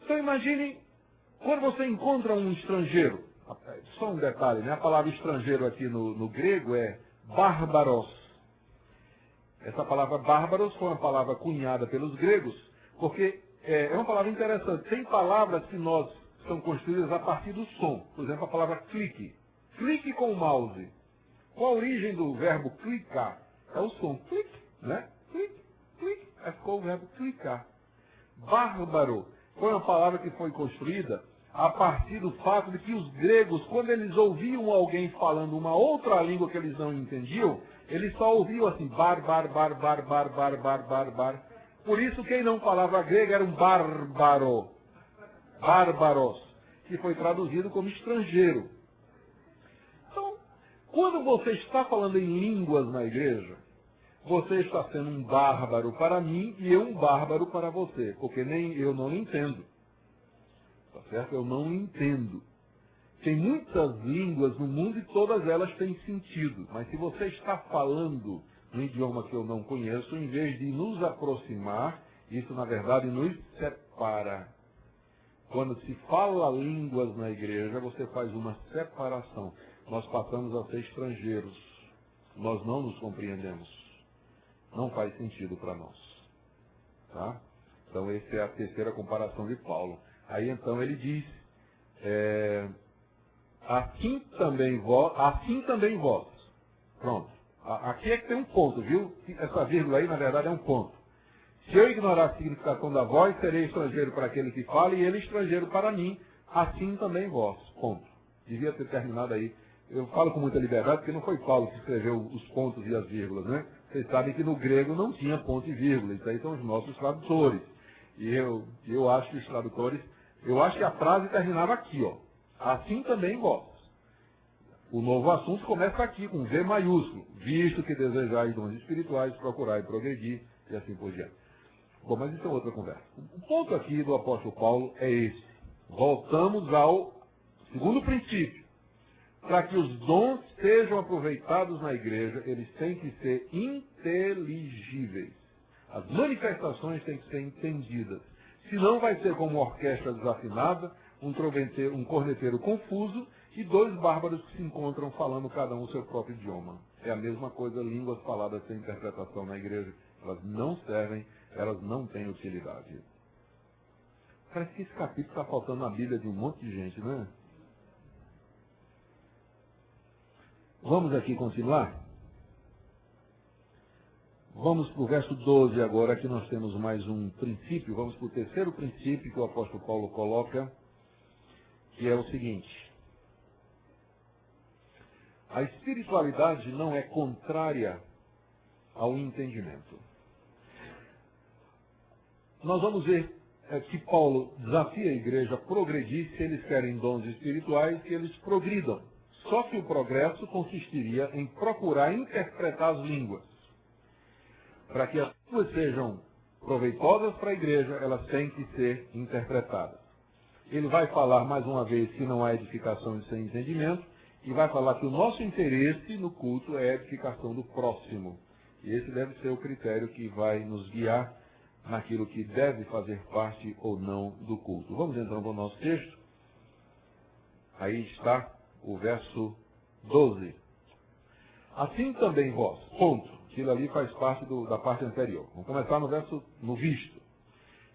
Então imagine, quando você encontra um estrangeiro, só um detalhe, né? A palavra estrangeiro aqui no grego é bárbaros. Essa palavra bárbaros foi uma palavra cunhada pelos gregos, porque é uma palavra interessante. Tem palavras que são construídas a partir do som. Por exemplo, a palavra clique. Clique com o mouse. Qual a origem do verbo clicar? É o som. Clique, né? Clique, clique. Aí ficou o verbo clicar. Bárbaro foi uma palavra que foi construída a partir do fato de que os gregos, quando eles ouviam alguém falando uma outra língua que eles não entendiam, eles só ouviam assim, bar. Por isso, quem não falava grego era um bárbaro. Bárbaros, que foi traduzido como estrangeiro. Então, quando você está falando em línguas na igreja, você está sendo um bárbaro para mim e eu um bárbaro para você, porque nem eu não entendo. Tá certo? Eu não entendo. Tem muitas línguas no mundo e todas elas têm sentido. Mas se você está falando num idioma que eu não conheço, em vez de nos aproximar, isso na verdade nos separa. Quando se fala línguas na igreja, você faz uma separação. Nós passamos a ser estrangeiros. Nós não nos compreendemos. Não faz sentido para nós. Tá? Então, essa é a terceira comparação de Paulo. Aí, então, ele diz, assim também vós. Pronto. Aqui é que tem um ponto, viu? Essa vírgula aí, na verdade, é um ponto. Se eu ignorar a significação da voz, serei estrangeiro para aquele que fala, e ele estrangeiro para mim, assim também vós. Ponto. Devia ter terminado aí. Eu falo com muita liberdade, porque não foi Paulo que escreveu os pontos e as vírgulas, né? Vocês sabem que no grego não tinha ponto e vírgula. Isso aí são os nossos tradutores. E eu acho que os tradutores, eu acho que a frase terminava aqui, ó. Assim também vós. O novo assunto começa aqui, com V maiúsculo. Visto que desejais dons espirituais, procurai progredir, e assim por diante. Bom, mas isso é outra conversa. O ponto aqui do apóstolo Paulo é esse. Voltamos ao segundo princípio. Para que os dons sejam aproveitados na igreja, eles têm que ser inteligíveis. As manifestações têm que ser entendidas. Senão vai ser como uma orquestra desafinada, um corneteiro confuso e dois bárbaros que se encontram falando cada um o seu próprio idioma. É a mesma coisa, línguas faladas sem interpretação na igreja. Elas não servem, elas não têm utilidade. Parece que esse capítulo está faltando na Bíblia de um monte de gente, não é? Vamos aqui continuar? Vamos para o verso 12 agora, que nós temos mais um princípio. Vamos para o terceiro princípio que o apóstolo Paulo coloca, que é o seguinte. A espiritualidade não é contrária ao entendimento. Nós vamos ver que Paulo desafia a igreja a progredir. Se eles querem dons espirituais, que eles progridam. Só que o progresso consistiria em procurar interpretar as línguas. Para que as línguas sejam proveitosas para a igreja, elas têm que ser interpretadas. Ele vai falar mais uma vez que não há edificação sem entendimento, e vai falar que o nosso interesse no culto é a edificação do próximo. E esse deve ser o critério que vai nos guiar naquilo que deve fazer parte ou não do culto. Vamos então para o nosso texto. Aí está o verso 12. Assim também vós, ponto. Aquilo ali faz parte da parte anterior. Vamos começar no visto.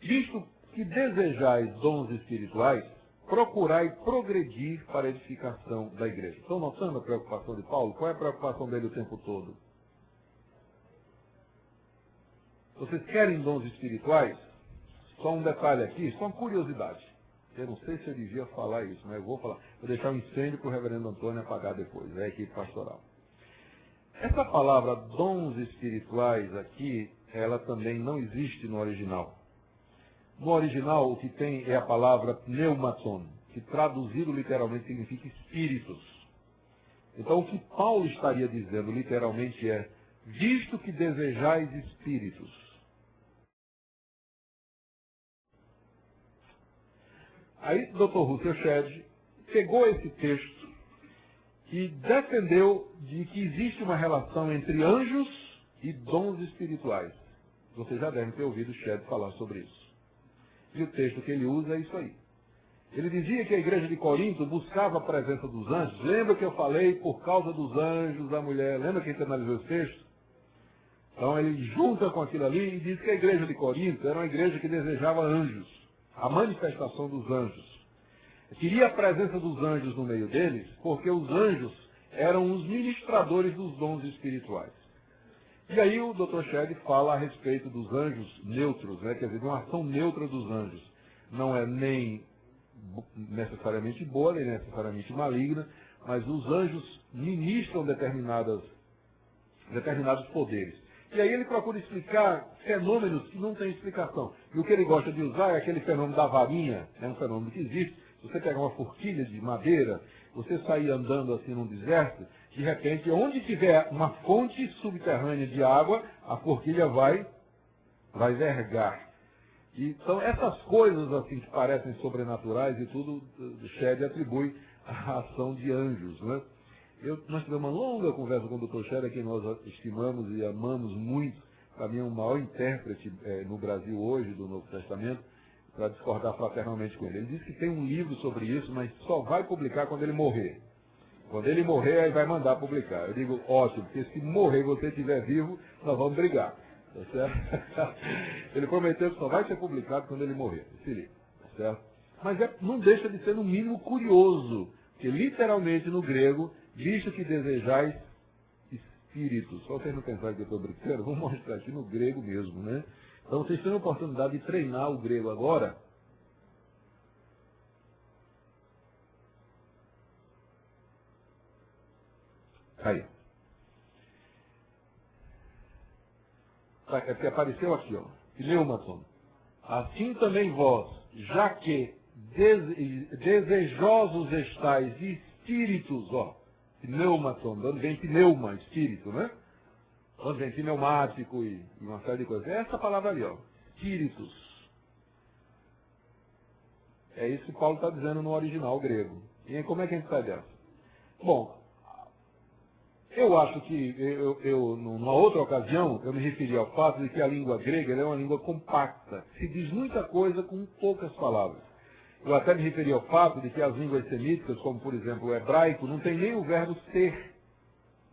Visto que desejais dons espirituais, procurai progredir para a edificação da igreja. Estão notando a preocupação de Paulo? Qual é a preocupação dele o tempo todo? Vocês querem dons espirituais? Só um detalhe aqui, só uma curiosidade. Eu não sei se eu devia falar isso, mas eu vou falar. Vou deixar um incêndio para o reverendo Antônio apagar depois, é a equipe pastoral. Essa palavra dons espirituais aqui, ela também não existe no original. No original, o que tem é a palavra pneumaton, que traduzido literalmente significa espíritos. Então, o que Paulo estaria dizendo literalmente é, visto que desejais espíritos. Aí, Dr. Russell Shedd pegou esse texto e defendeu de que existe uma relação entre anjos e dons espirituais. Vocês já devem ter ouvido Shedd falar sobre isso. E o texto que ele usa é isso aí. Ele dizia que a igreja de Corinto buscava a presença dos anjos. Lembra que eu falei por causa dos anjos, da mulher? Lembra que a gente analisou esse texto? Então ele junta com aquilo ali e diz que a igreja de Corinto era uma igreja que desejava anjos. A manifestação dos anjos. Queria a presença dos anjos no meio deles, porque os anjos eram os ministradores dos dons espirituais. E aí o Dr. Shedd fala a respeito dos anjos neutros, né? Quer dizer, de uma ação neutra dos anjos. Não é nem necessariamente boa, nem necessariamente maligna, mas os anjos ministram determinados poderes. E aí ele procura explicar fenômenos que não têm explicação. E o que ele gosta de usar é aquele fenômeno da varinha, é um fenômeno que existe. Se você pegar uma forquilha de madeira, você sair andando assim num deserto, de repente, onde tiver uma fonte subterrânea de água, a forquilha vai vergar. Então, essas coisas assim que parecem sobrenaturais e tudo, Shedd atribui a ação de anjos, né? Nós tivemos uma longa conversa com o Dr. Scherer, que nós estimamos e amamos muito, para mim é o maior intérprete no Brasil hoje do Novo Testamento, para discordar fraternalmente com ele. Ele disse que tem um livro sobre isso, mas só vai publicar quando ele morrer. Quando ele morrer, aí vai mandar publicar. Eu digo, ótimo, porque se morrer e você estiver vivo, nós vamos brigar. Tá certo? Ele prometeu que só vai ser publicado quando ele morrer, esse livro. Tá certo? Mas não deixa de ser, no mínimo, curioso, que literalmente no grego, visto que desejais espíritos. Só vocês não pensarem que eu estou brincando, vou mostrar aqui no grego mesmo, né? Então vocês têm a oportunidade de treinar o grego agora. Aí. É porque apareceu aqui, ó. Pneumaton. Assim também vós, já que desejosos estáis de espíritos, ó. Pneumaton, onde vem pneuma, espírito, né? Onde vem pneumático e uma série de coisas. É essa palavra ali, ó. Espíritos. É isso que Paulo está dizendo no original grego. E aí, como é que a gente sai dessa? Bom, eu acho que, numa outra ocasião, eu me referi ao fato de que a língua grega é uma língua compacta. Se diz muita coisa com poucas palavras. Eu até me referi ao fato de que as línguas semíticas, como por exemplo o hebraico, não tem nem o verbo ser,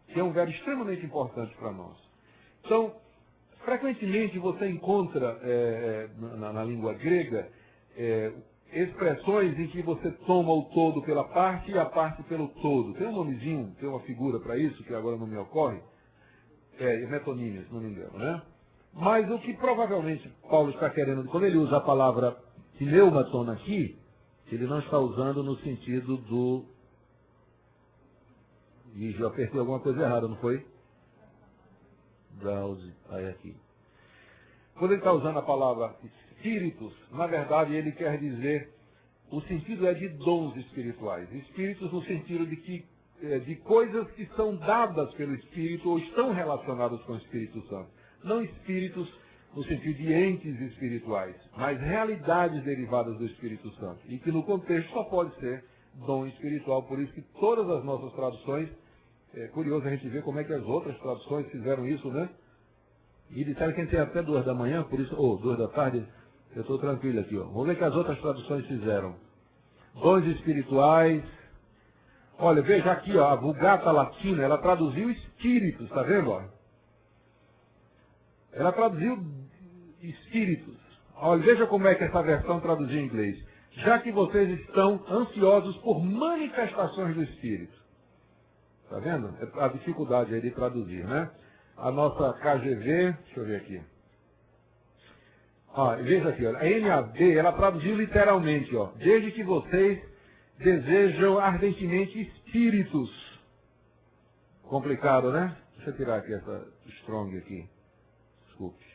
que é um verbo extremamente importante para nós. Então, frequentemente você encontra na língua grega expressões em que você toma o todo pela parte e a parte pelo todo. Tem um nomezinho, tem uma figura para isso, que agora não me ocorre. Metonímia, se não me engano, né? Mas o que provavelmente Paulo está querendo, quando ele usa a palavra pneumaton aqui, ele não está usando no sentido do... E já apertei alguma coisa errada, não foi? Browse, aí aqui. Quando ele está usando a palavra espíritos, na verdade ele quer dizer, o sentido é de dons espirituais. Espíritos no sentido de que de coisas que são dadas pelo Espírito ou estão relacionadas com o Espírito Santo. Não espíritos no sentido de entes espirituais, mas realidades derivadas do Espírito Santo. E que no contexto só pode ser dom espiritual. Por isso que todas as nossas traduções, é curioso a gente ver como é que as outras traduções fizeram isso, né? E disseram que a gente tem até 2 da manhã, por isso, 2 da tarde, eu estou tranquilo aqui, ó. Vamos ver o que as outras traduções fizeram. Dons espirituais. Olha, veja aqui, ó, a Vulgata Latina, ela traduziu espíritos, está vendo? Ó? Ela traduziu espíritos. Olha, veja como é que essa versão traduziu em inglês. Já que vocês estão ansiosos por manifestações do Espírito. Está vendo? A dificuldade aí de traduzir, né? A nossa KGV, deixa eu ver aqui. Veja aqui, ó, a NAB, ela traduziu literalmente, ó, desde que vocês desejam ardentemente espíritos. Complicado, né? Deixa eu tirar aqui essa strong aqui. Desculpe.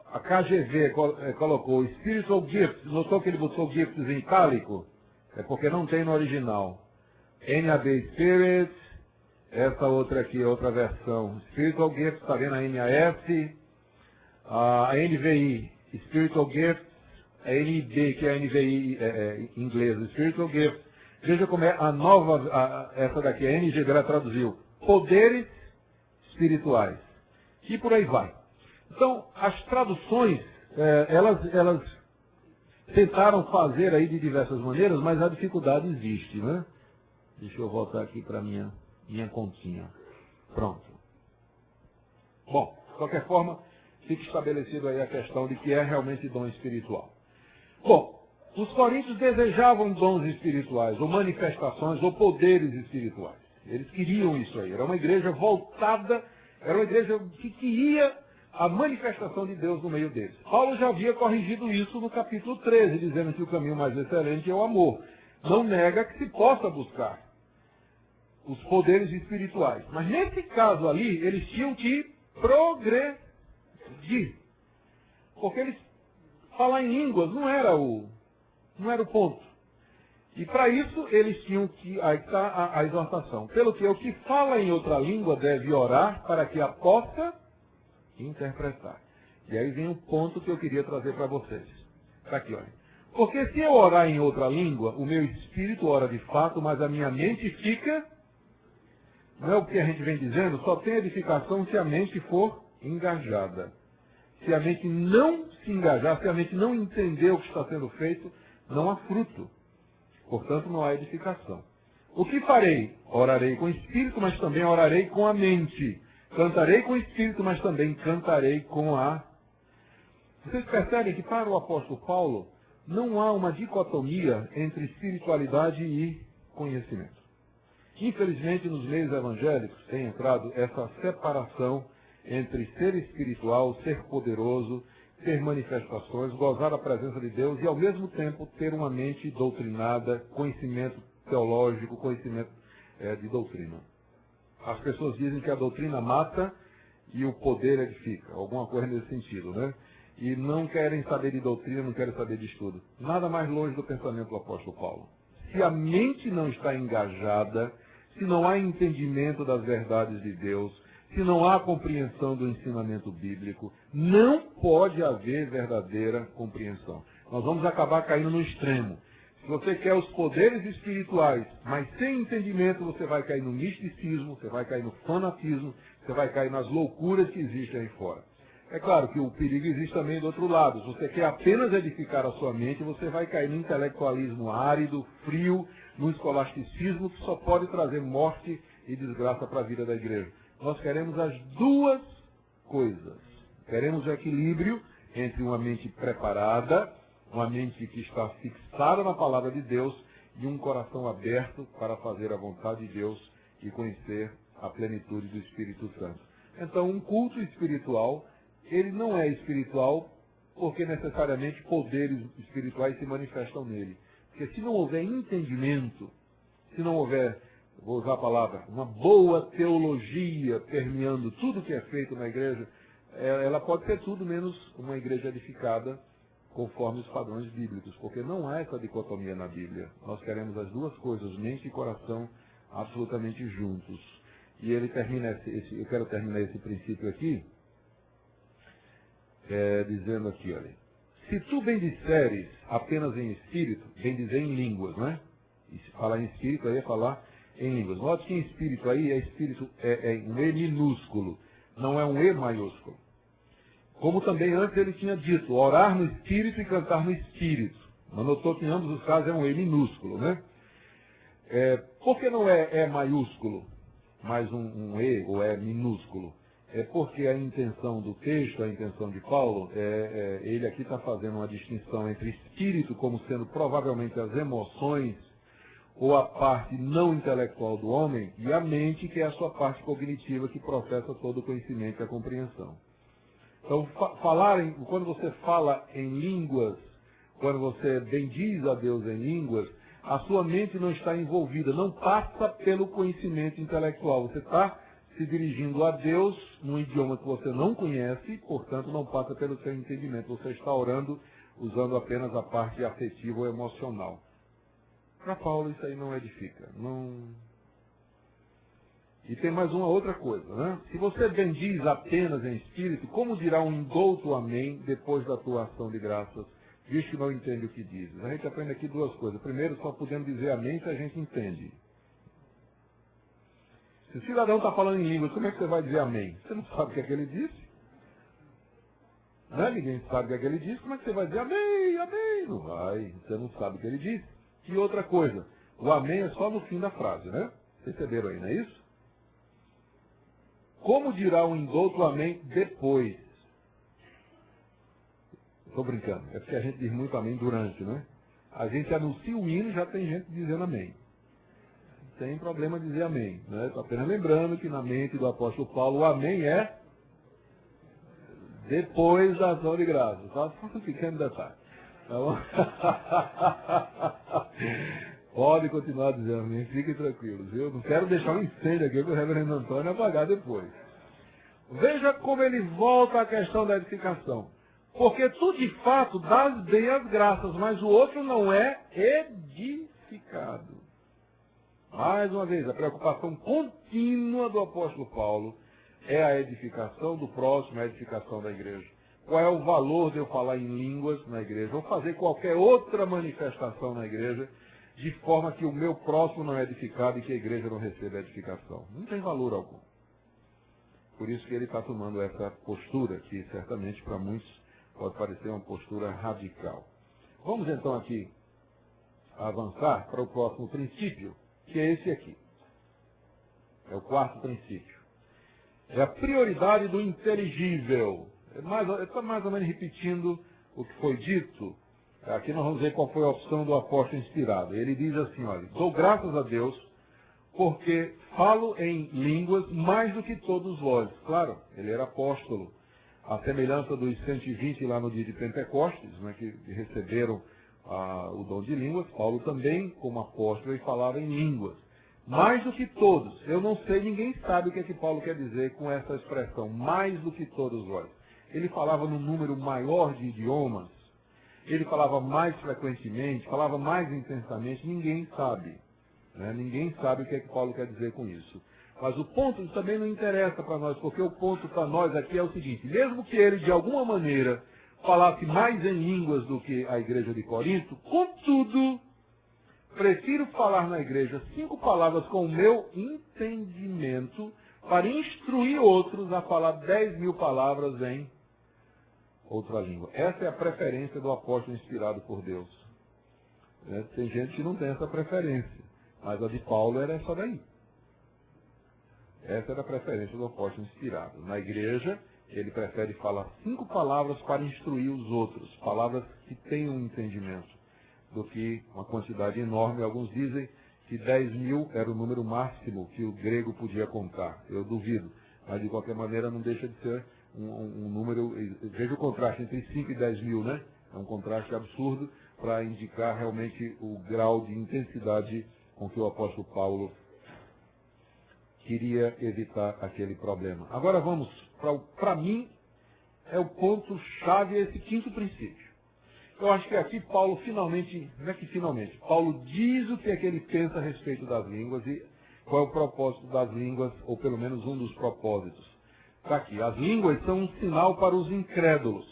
A KGV colocou spiritual gifts, notou que ele botou gifts em itálico? É porque não tem no original. NAB Spirit, essa outra aqui é outra versão. Spiritual Gifts, está vendo a NAS, a NVI, Spiritual Gifts, a NIB, que é a NVI em inglês, Spiritual Gifts. Veja como é a nova, essa daqui, a NGB, ela traduziu, poderes espirituais. E por aí vai. Então, as traduções, elas tentaram fazer aí de diversas maneiras, mas a dificuldade existe, né? Deixa eu voltar aqui para minha continha. Pronto. Bom, de qualquer forma, fica estabelecido aí a questão de que é realmente dom espiritual. Bom, os coríntios desejavam dons espirituais, ou manifestações, ou poderes espirituais. Eles queriam isso aí. Era uma igreja voltada, era uma igreja que queria a manifestação de Deus no meio deles. Paulo já havia corrigido isso no capítulo 13, dizendo que o caminho mais excelente é o amor. Não nega que se possa buscar os poderes espirituais. Mas nesse caso ali, eles tinham que progredir. Porque eles falar em línguas não era o ponto. E para isso eles tinham que, aí está a exortação. Pelo que o que fala em outra língua deve orar para que a possa interpretar. E aí vem o ponto que eu queria trazer para vocês. Está aqui, olha. Porque se eu orar em outra língua, o meu espírito ora de fato, mas a minha mente fica... Não é o que a gente vem dizendo? Só tem edificação se a mente for engajada. Se a mente não se engajar, se a mente não entender o que está sendo feito, não há fruto. Portanto, não há edificação. O que farei? Orarei com o espírito, mas também orarei com a mente. Cantarei com o espírito, mas também cantarei com a... Vocês percebem que para o apóstolo Paulo não há uma dicotomia entre espiritualidade e conhecimento. Infelizmente, nos meios evangélicos tem entrado essa separação entre ser espiritual, ser poderoso, ter manifestações, gozar da presença de Deus e, ao mesmo tempo, ter uma mente doutrinada, conhecimento teológico, conhecimento de doutrina. As pessoas dizem que a doutrina mata e o poder edifica, alguma coisa nesse sentido, né? E não querem saber de doutrina, não querem saber de estudo. Nada mais longe do pensamento do apóstolo Paulo. Se a mente não está engajada, se não há entendimento das verdades de Deus, se não há compreensão do ensinamento bíblico, não pode haver verdadeira compreensão. Nós vamos acabar caindo no extremo. Se você quer os poderes espirituais, mas sem entendimento, você vai cair no misticismo, você vai cair no fanatismo, você vai cair nas loucuras que existem aí fora. É claro que o perigo existe também do outro lado. Se você quer apenas edificar a sua mente, você vai cair no intelectualismo árido, frio, no escolasticismo, que só pode trazer morte e desgraça para a vida da igreja. Nós queremos as duas coisas. Queremos o equilíbrio entre uma mente preparada, uma mente que está fixada na palavra de Deus e um coração aberto para fazer a vontade de Deus e conhecer a plenitude do Espírito Santo. Então, um culto espiritual, ele não é espiritual porque necessariamente poderes espirituais se manifestam nele. Porque se não houver entendimento, se não houver, vou usar a palavra, uma boa teologia permeando tudo que é feito na igreja, ela pode ser tudo menos uma igreja edificada conforme os padrões bíblicos, porque não há essa dicotomia na Bíblia. Nós queremos as duas coisas, mente e coração, absolutamente juntos. E ele termina eu quero terminar esse princípio aqui, dizendo aqui, olha, se tu bendisseres apenas em espírito, bendizer em línguas, não é? E se falar em espírito, aí é falar em línguas. Note que em espírito aí é um E minúsculo, não é um E maiúsculo. Como também antes ele tinha dito, orar no espírito e cantar no espírito. Mas notou que em ambos os casos é um E minúsculo, né? Por que não é E maiúsculo, mais um E ou E minúsculo? É porque a intenção do texto, a intenção de Paulo, ele aqui está fazendo uma distinção entre espírito como sendo provavelmente as emoções ou a parte não intelectual do homem e a mente, que é a sua parte cognitiva que processa todo o conhecimento e a compreensão. Então, quando você fala em línguas, quando você bendiz a Deus em línguas, a sua mente não está envolvida, não passa pelo conhecimento intelectual. Você está se dirigindo a Deus num idioma que você não conhece, portanto não passa pelo seu entendimento. Você está orando usando apenas a parte afetiva ou emocional. Para Paulo isso aí não edifica. Não... E tem mais uma outra coisa, né? Se você bendiz apenas em espírito, como dirá um indouto amém depois da tua ação de graças, visto que não entende o que diz? A gente aprende aqui duas coisas. Primeiro, só podemos dizer amém se a gente entende. Se o cidadão está falando em línguas, como é que você vai dizer amém? Você não sabe o que é que ele disse? Né? Ninguém sabe o que é que ele disse, como é que você vai dizer amém, amém? Não vai, você não sabe o que ele disse. E outra coisa, o amém é só no fim da frase, né? Perceberam aí, não é isso? Como dirá um indouto amém depois? Estou brincando, é porque a gente diz muito amém durante, né? A gente anuncia o hino e já tem gente dizendo amém. Sem problema dizer amém. Né? Estou apenas lembrando que na mente do apóstolo Paulo, o amém é depois da ação de graças. Só um pequeno detalhe. Então, pode continuar dizendo amém, fiquem tranquilos. Eu não quero deixar um incêndio aqui para o reverendo Antônio apagar depois. Veja como ele volta à questão da edificação. Porque tu de fato dás bem as graças, mas o outro não é edificado. Mais uma vez, a preocupação contínua do apóstolo Paulo é a edificação do próximo, a edificação da igreja. qual é o valor de eu falar em línguas na igreja, ou fazer qualquer outra manifestação na igreja, de forma que o meu próximo não é edificado e que a igreja não receba edificação. Não tem valor algum. Por isso que ele está tomando essa postura, que certamente para muitos pode parecer uma postura radical. Vamos então aqui avançar para o próximo princípio, que é esse aqui. É o quarto princípio. É a prioridade do inteligível. Está mais ou menos repetindo o que foi dito. Aqui nós vamos ver qual foi a opção do apóstolo inspirado. Ele diz assim, olha, dou graças a Deus porque falo em línguas mais do que todos vós. Claro, ele era apóstolo. A semelhança dos 120 lá no dia de Pentecostes, né, que receberam o dom de línguas, Paulo também, como apóstolo, ele falava em línguas. Mais do que todos. Eu não sei, ninguém sabe o que é que Paulo quer dizer com essa expressão, mais do que todos vós. Ele falava num número maior de idiomas, ele falava mais frequentemente, falava mais intensamente, ninguém sabe. Né? Ninguém sabe o que é que Paulo quer dizer com isso. Mas o ponto também não interessa para nós, porque o ponto para nós aqui é o seguinte, mesmo que ele de alguma maneira falasse mais em línguas do que a igreja de Corinto, contudo, prefiro falar na igreja 5 palavras com o meu entendimento para instruir outros a falar 10.000 palavras em outra língua. Essa é a preferência do apóstolo inspirado por Deus. Tem gente que não tem essa preferência, mas a de Paulo era essa daí. Essa era a preferência do apóstolo inspirado. Na igreja, ele prefere falar 5 palavras para instruir os outros, palavras que tenham entendimento, do que uma quantidade enorme. Alguns dizem que 10.000 era o número máximo que o grego podia contar. Eu duvido, mas de qualquer maneira não deixa de ser um número. Veja o contraste entre 5 e 10.000, né? É um contraste absurdo para indicar realmente o grau de intensidade com que o apóstolo Paulo queria evitar aquele problema. Agora vamos, para mim, é o ponto-chave esse quinto princípio. Eu acho que aqui Paulo finalmente, não é que finalmente, Paulo diz o que é que ele pensa a respeito das línguas e qual é o propósito das línguas, ou pelo menos um dos propósitos. Está aqui, as línguas são um sinal para os incrédulos.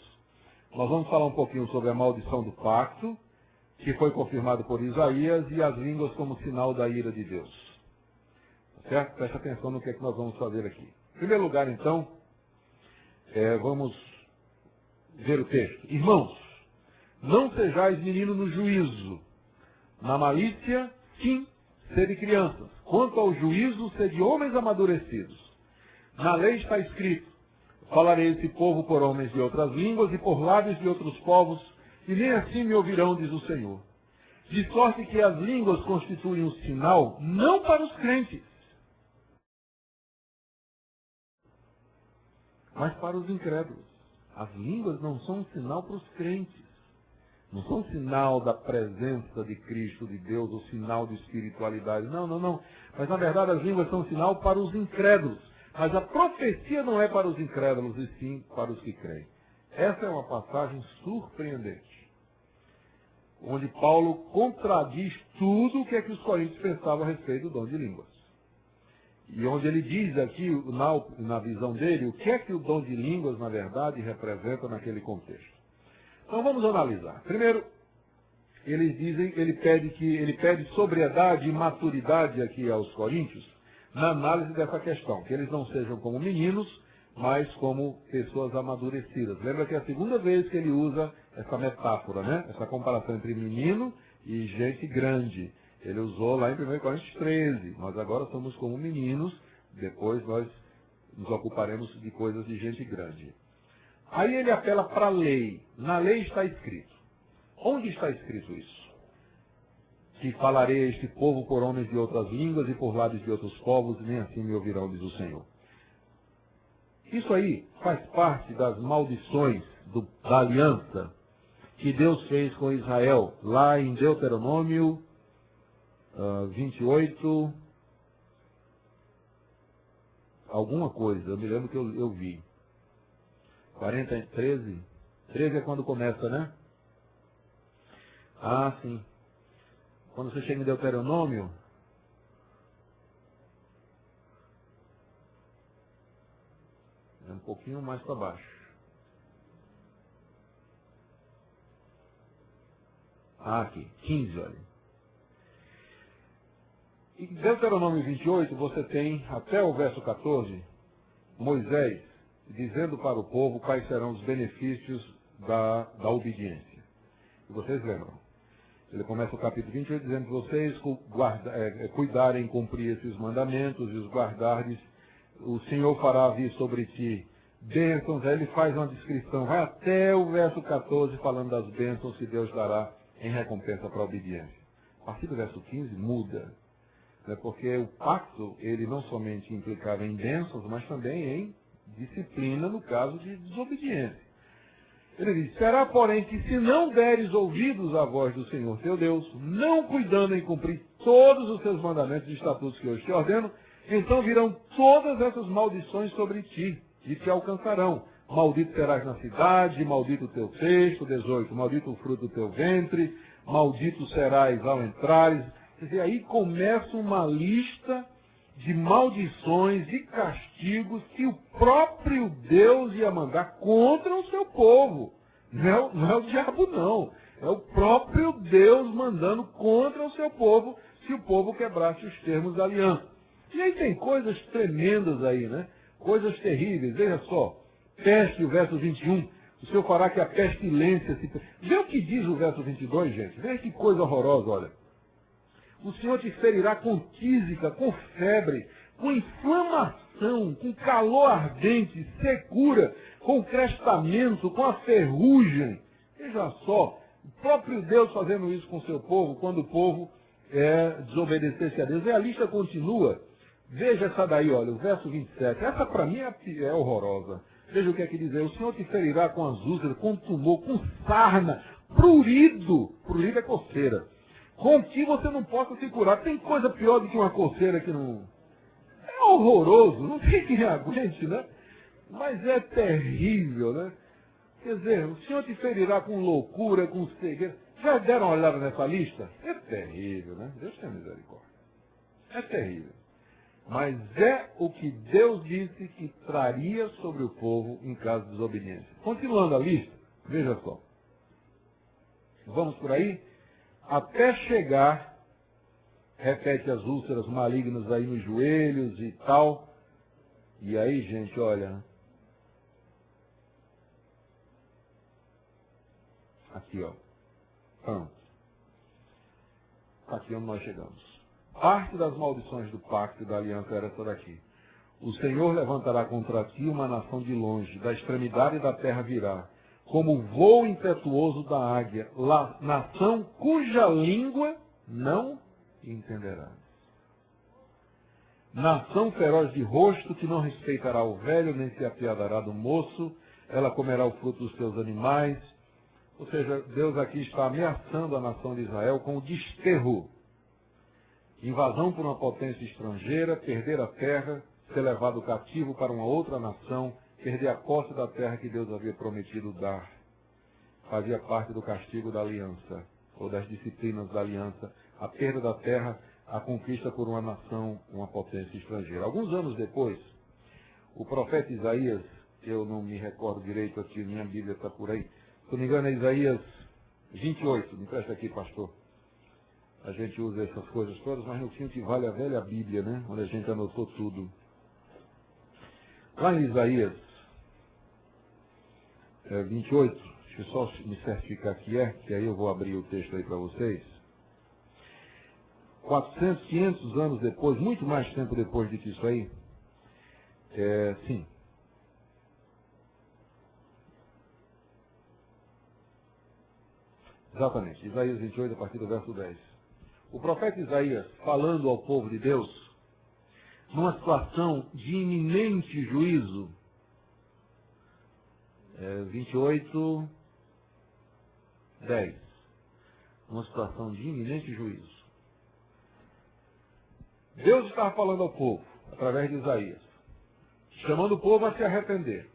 Nós vamos falar um pouquinho sobre a maldição do pacto, que foi confirmado por Isaías, e as línguas como sinal da ira de Deus. Certo? Preste atenção no que é que nós vamos fazer aqui. Em primeiro lugar, então, vamos ver o texto. Irmãos, não sejais meninos no juízo. Na malícia, sim, sede crianças. Quanto ao juízo, sede homens amadurecidos. Na lei está escrito, falarei esse povo por homens de outras línguas e por lábios de outros povos, e nem assim me ouvirão, diz o Senhor. De sorte que as línguas constituem um sinal, não para os crentes, mas para os incrédulos. As línguas não são um sinal para os crentes. Não são um sinal da presença de Cristo, de Deus, ou sinal de espiritualidade. Não, não, não. Mas, na verdade, as línguas são um sinal para os incrédulos. Mas a profecia não é para os incrédulos, e sim para os que creem. Essa é uma passagem surpreendente, onde Paulo contradiz tudo o que é que os coríntios pensavam a respeito do dom de línguas. E onde ele diz aqui, na visão dele, o que é que o dom de línguas, na verdade, representa naquele contexto. Então vamos analisar. Primeiro, ele pede sobriedade e maturidade aqui aos coríntios na análise dessa questão, que eles não sejam como meninos, mas como pessoas amadurecidas. Lembra que é a segunda vez que ele usa essa metáfora, né? Essa comparação entre menino e gente grande. Ele usou lá em 1 Coríntios 13. Nós agora somos como meninos, depois nós nos ocuparemos de coisas de gente grande. Aí ele apela para a lei. Na lei está escrito. Onde está escrito isso? Que falarei a este povo por homens de outras línguas e por lábios de outros povos, e nem assim me ouvirão, diz o Senhor. Isso aí faz parte das maldições da aliança que Deus fez com Israel, lá em Deuteronômio 28, alguma coisa, eu me lembro que eu vi. 13 é quando começa, né? Ah, sim. Quando você chega em Deuteronômio, é um pouquinho mais para baixo. Aqui, 15, olha. Em Deuteronômio 28, você tem, até o verso 14, Moisés dizendo para o povo quais serão os benefícios da obediência. E vocês lembram? Ele começa o capítulo 28 dizendo que vocês cuidarem em cumprir esses mandamentos e os guardardes, o Senhor fará vir sobre ti bênçãos. Aí ele faz uma descrição, vai até o verso 14 falando das bênçãos que Deus dará em recompensa para a obediência. A partir do verso 15 muda, né, porque o pacto ele não somente implicava em bênçãos, mas também em disciplina no caso de desobediência. Ele diz, será porém que se não deres ouvidos à voz do Senhor teu Deus, não cuidando em cumprir todos os seus mandamentos e estatutos que hoje te ordeno, então virão todas essas maldições sobre ti e te alcançarão. Maldito serás na cidade, maldito o teu cesto, 18, maldito o fruto do teu ventre, maldito serás ao entrares. Quer dizer, aí começa uma lista de maldições e castigos que o próprio Deus ia mandar contra o seu povo. Não é o diabo, não. É o próprio Deus mandando contra o seu povo, se o povo quebrasse os termos da aliança. E aí tem coisas tremendas aí, né? Coisas terríveis. Veja só, peste, o verso 21. O Senhor fará que a pestilência se... Vê o que diz o verso 22, gente. Veja que coisa horrorosa, olha. O Senhor te ferirá com tísica, com febre, com inflamação, com calor ardente, secura, com crestamento, com a ferrugem. Veja só, o próprio Deus fazendo isso com o seu povo, quando o povo desobedecesse a Deus. E a lista continua. Veja essa daí, olha, o verso 27. Essa para mim é horrorosa. Veja o que é que diz aí. O Senhor te ferirá com as úlceras, com tumor, com sarna, prurido. Prurido é coceira. Com que você não possa se curar. Tem coisa pior do que uma coceira que não... É horroroso, não tem quem aguente, né? Mas é terrível, né? Quer dizer, o Senhor te ferirá com loucura, com cegueira. Já deram uma olhada nessa lista? É terrível, né? Deus tem misericórdia. É terrível. Mas é o que Deus disse que traria sobre o povo em caso de desobediência. Continuando a lista, veja só. Vamos por aí? Até chegar, repete as úlceras malignas aí nos joelhos e tal. E aí, gente, olha. Aqui, ó. Pronto. Aqui onde nós chegamos. Parte das maldições do pacto e da aliança era essa daqui. O Senhor levantará contra ti uma nação de longe, da extremidade da terra virá, como o voo impetuoso da águia, nação cuja língua não entenderás. Nação feroz de rosto, que não respeitará o velho, nem se apiadará do moço, ela comerá o fruto dos seus animais. Ou seja, Deus aqui está ameaçando a nação de Israel com o desterro. Invasão por uma potência estrangeira, perder a terra, ser levado cativo para uma outra nação, perder a posse da terra que Deus havia prometido dar. Fazia parte do castigo da aliança, ou das disciplinas da aliança, a perda da terra, a conquista por uma nação, uma potência estrangeira. Alguns anos depois, o profeta Isaías, eu não me recordo direito aqui, minha Bíblia está por aí, se não me engano é Isaías 28, me presta aqui, pastor. A gente usa essas coisas todas, mas no fim que vale a velha Bíblia, né? Onde a gente anotou tudo. Lá em Isaías 28, deixa eu só me certificar que aí eu vou abrir o texto aí para vocês. 400, 500 anos depois, muito mais tempo depois de que isso aí, sim. Exatamente, Isaías 28, a partir do verso 10. O profeta Isaías, falando ao povo de Deus, numa situação de iminente juízo, 28, 10. Uma situação de iminente juízo. Deus estava falando ao povo, através de Isaías, chamando o povo a se arrepender.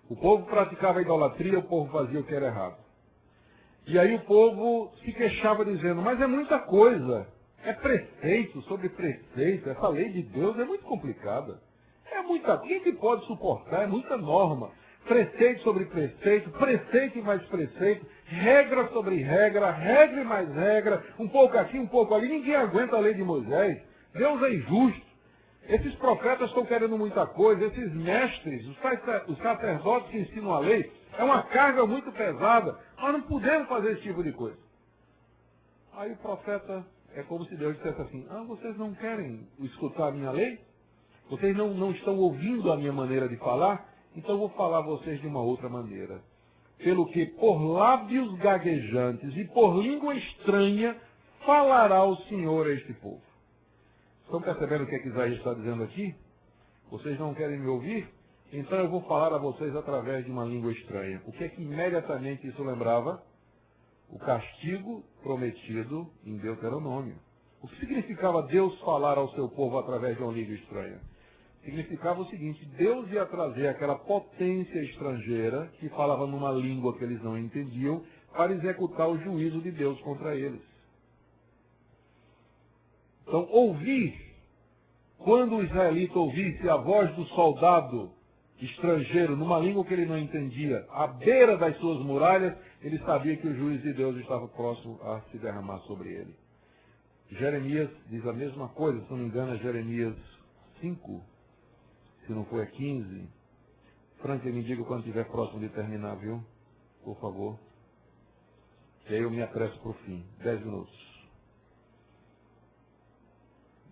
O povo praticava a idolatria, o povo fazia o que era errado. E aí o povo se queixava dizendo, mas é muita coisa. É preceito sobre preceito. Essa lei de Deus é muito complicada. É muita... Quem que pode suportar? É muita norma. preceito sobre preceito, preceito e mais preceito, regra sobre regra, regra e mais regra, um pouco aqui, um pouco ali. Ninguém aguenta a lei de Moisés. Deus é injusto. Esses profetas estão querendo muita coisa, esses mestres, os sacerdotes que ensinam a lei, é uma carga muito pesada. Nós não podemos fazer esse tipo de coisa. Aí o profeta, é como se Deus dissesse assim, vocês não querem escutar a minha lei? Vocês não estão ouvindo a minha maneira de falar? Então eu vou falar a vocês de uma outra maneira. Pelo que por lábios gaguejantes e por língua estranha falará o Senhor a este povo. Estão percebendo o que é que Isaías está dizendo aqui? Vocês não querem me ouvir? Então eu vou falar a vocês através de uma língua estranha. O que é que imediatamente isso lembrava? O castigo prometido em Deuteronômio. O que significava Deus falar ao seu povo através de uma língua estranha? Significava o seguinte, Deus ia trazer aquela potência estrangeira que falava numa língua que eles não entendiam para executar o juízo de Deus contra eles. Então, ouvir, quando o israelita ouvisse a voz do soldado estrangeiro, numa língua que ele não entendia, à beira das suas muralhas, ele sabia que o juízo de Deus estava próximo a se derramar sobre ele. Jeremias diz a mesma coisa, se não me engano é Jeremias 5, se não for é 15. Frank, me diga quando estiver próximo de terminar, viu? Por favor. E aí eu me apresso para o fim. 10 minutos.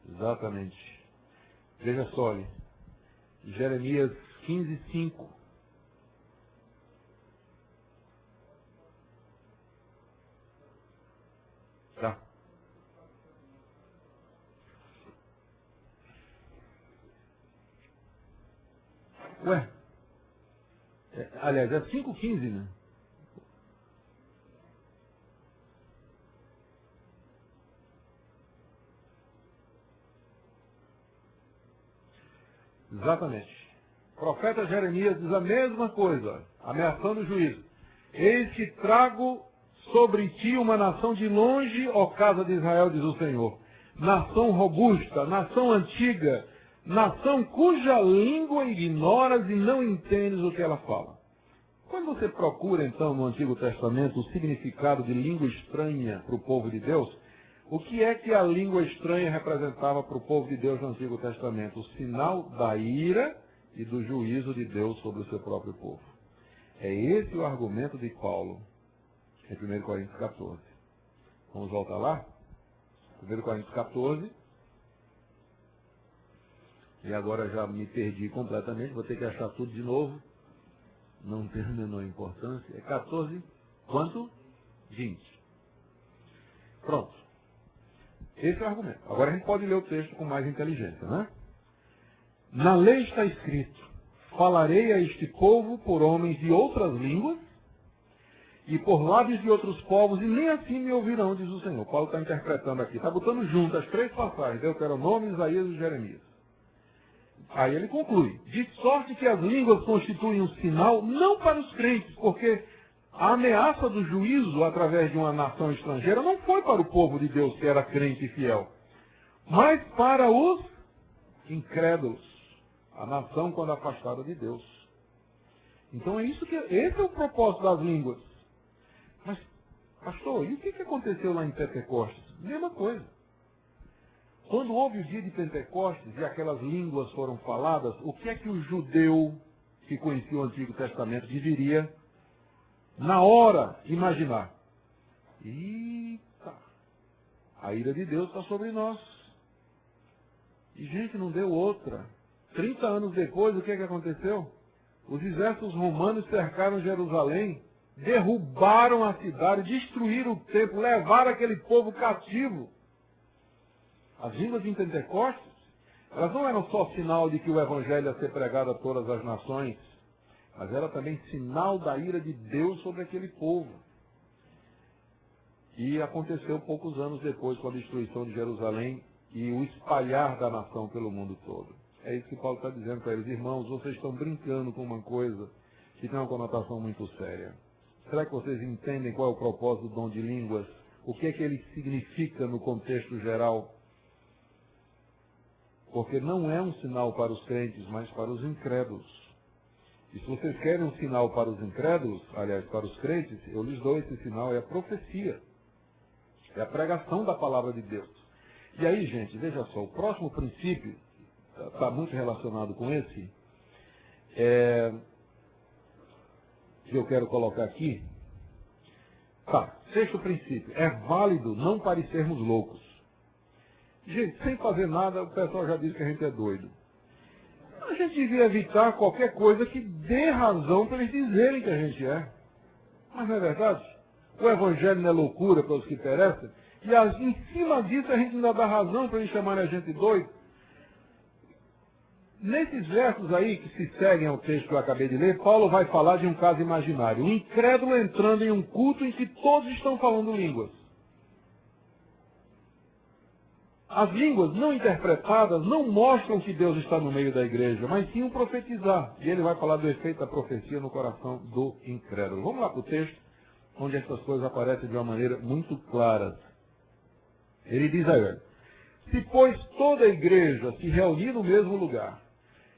Exatamente. Veja só, olha. Jeremias 15, 5. Tá. Ué? Aliás, é 5,15, né? Exatamente. O profeta Jeremias diz a mesma coisa, ameaçando o juízo. Eis que trago sobre ti uma nação de longe, ó casa de Israel, diz o Senhor. Nação robusta, nação antiga, nação cuja língua ignoras e não entendes o que ela fala. Quando você procura, então, no Antigo Testamento, o significado de língua estranha para o povo de Deus, o que é que a língua estranha representava para o povo de Deus no Antigo Testamento? O sinal da ira e do juízo de Deus sobre o seu próprio povo. É esse o argumento de Paulo em 1 Coríntios 14. Vamos voltar lá? 1 Coríntios 14. E agora já me perdi completamente, vou ter que achar tudo de novo. Não tem a menor importância. É 14, quanto? 20. Pronto. Esse é o argumento. Agora a gente pode ler o texto com mais inteligência, né? Na lei está escrito, falarei a este povo por homens de outras línguas e por lábios de outros povos, e nem assim me ouvirão, diz o Senhor. Paulo está interpretando aqui, está botando junto as três passagens, Deuteronômio, Isaías e Jeremias. Aí ele conclui, de sorte que as línguas constituem um sinal, não para os crentes, porque a ameaça do juízo através de uma nação estrangeira não foi para o povo de Deus que era crente e fiel, mas para os incrédulos, a nação quando afastada de Deus. Então esse é o propósito das línguas. Mas, pastor, e o que aconteceu lá em Pentecostes? Mesma coisa. Quando houve o dia de Pentecostes e aquelas línguas foram faladas, o que é que o judeu que conhecia o Antigo Testamento deveria, na hora, imaginar? Eita, a ira de Deus está sobre nós. E, gente, não deu outra. 30 anos depois, o que aconteceu? Os exércitos romanos cercaram Jerusalém, derrubaram a cidade, destruíram o templo, levaram aquele povo cativo. As línguas em Pentecostes, elas não eram só sinal de que o Evangelho ia ser pregado a todas as nações, mas era também sinal da ira de Deus sobre aquele povo. E aconteceu poucos anos depois com a destruição de Jerusalém e o espalhar da nação pelo mundo todo. É isso que Paulo está dizendo para eles. Irmãos, vocês estão brincando com uma coisa que tem uma conotação muito séria. Será que vocês entendem qual é o propósito do dom de línguas? O que é que ele significa no contexto geral? Porque não é um sinal para os crentes, mas para os incrédulos. E se vocês querem um sinal para os incrédulos, aliás, para os crentes, eu lhes dou esse sinal, é a profecia. É a pregação da palavra de Deus. E aí, gente, veja só, o próximo princípio está muito relacionado com esse, que eu quero colocar aqui. Tá, sexto princípio, é válido não parecermos loucos. Gente, sem fazer nada, o pessoal já diz que a gente é doido. A gente devia evitar qualquer coisa que dê razão para eles dizerem que a gente é. Mas não é verdade? O evangelho não é loucura para os que perecem. E em cima disso a gente ainda dá razão para eles chamarem a gente doido. Nesses versos aí que se seguem ao texto que eu acabei de ler, Paulo vai falar de um caso imaginário. Um incrédulo entrando em um culto em que todos estão falando línguas. As línguas não interpretadas não mostram que Deus está no meio da igreja, mas sim um profetizar. E ele vai falar do efeito da profecia no coração do incrédulo. Vamos lá para o texto, onde essas coisas aparecem de uma maneira muito clara. Ele diz aí, se pois toda a igreja se reunir no mesmo lugar,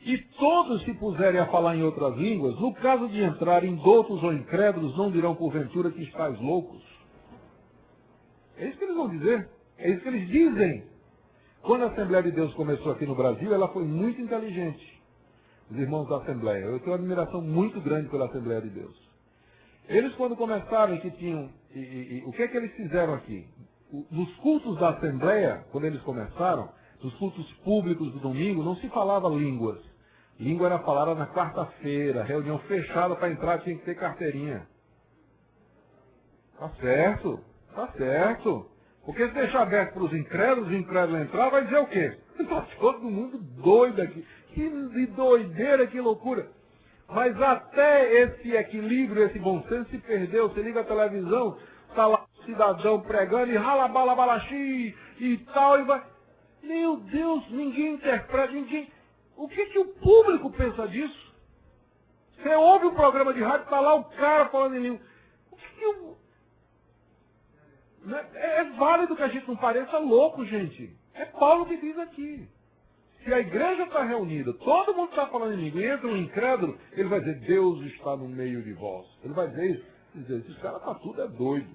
e todos se puserem a falar em outras línguas, no caso de entrarem doutos ou incrédulos, não dirão porventura que estáis loucos. É isso que eles vão dizer. É isso que eles dizem. Quando a Assembleia de Deus começou aqui no Brasil, ela foi muito inteligente. Os irmãos da Assembleia. Eu tenho uma admiração muito grande pela Assembleia de Deus. Eles, quando começaram, que tinham... o que é que eles fizeram aqui? Nos cultos da Assembleia, quando eles começaram, nos cultos públicos do domingo, não se falava línguas. Língua era falada na quarta-feira, reunião fechada, para entrar tinha que ter carteirinha. Tá certo, tá certo. Porque se deixar aberto para os incrédulos, o incrédulo entrar, vai dizer o quê? Está todo mundo doido aqui. Que doideira, que loucura. Mas até esse equilíbrio, esse bom senso se perdeu. Você liga a televisão, está lá o cidadão pregando e ralabalabalaxi e tal, e vai... Meu Deus, ninguém interpreta, ninguém... O que o público pensa disso? Você ouve o programa de rádio, está lá o cara falando em língua. O que o... É válido que a gente não pareça louco, gente. É Paulo que diz aqui. Se a igreja está reunida, todo mundo está falando em língua, e entra um incrédulo, ele vai dizer, Deus está no meio de vós. Ele vai dizer isso. Ele vai dizer, esse cara está tudo é doido.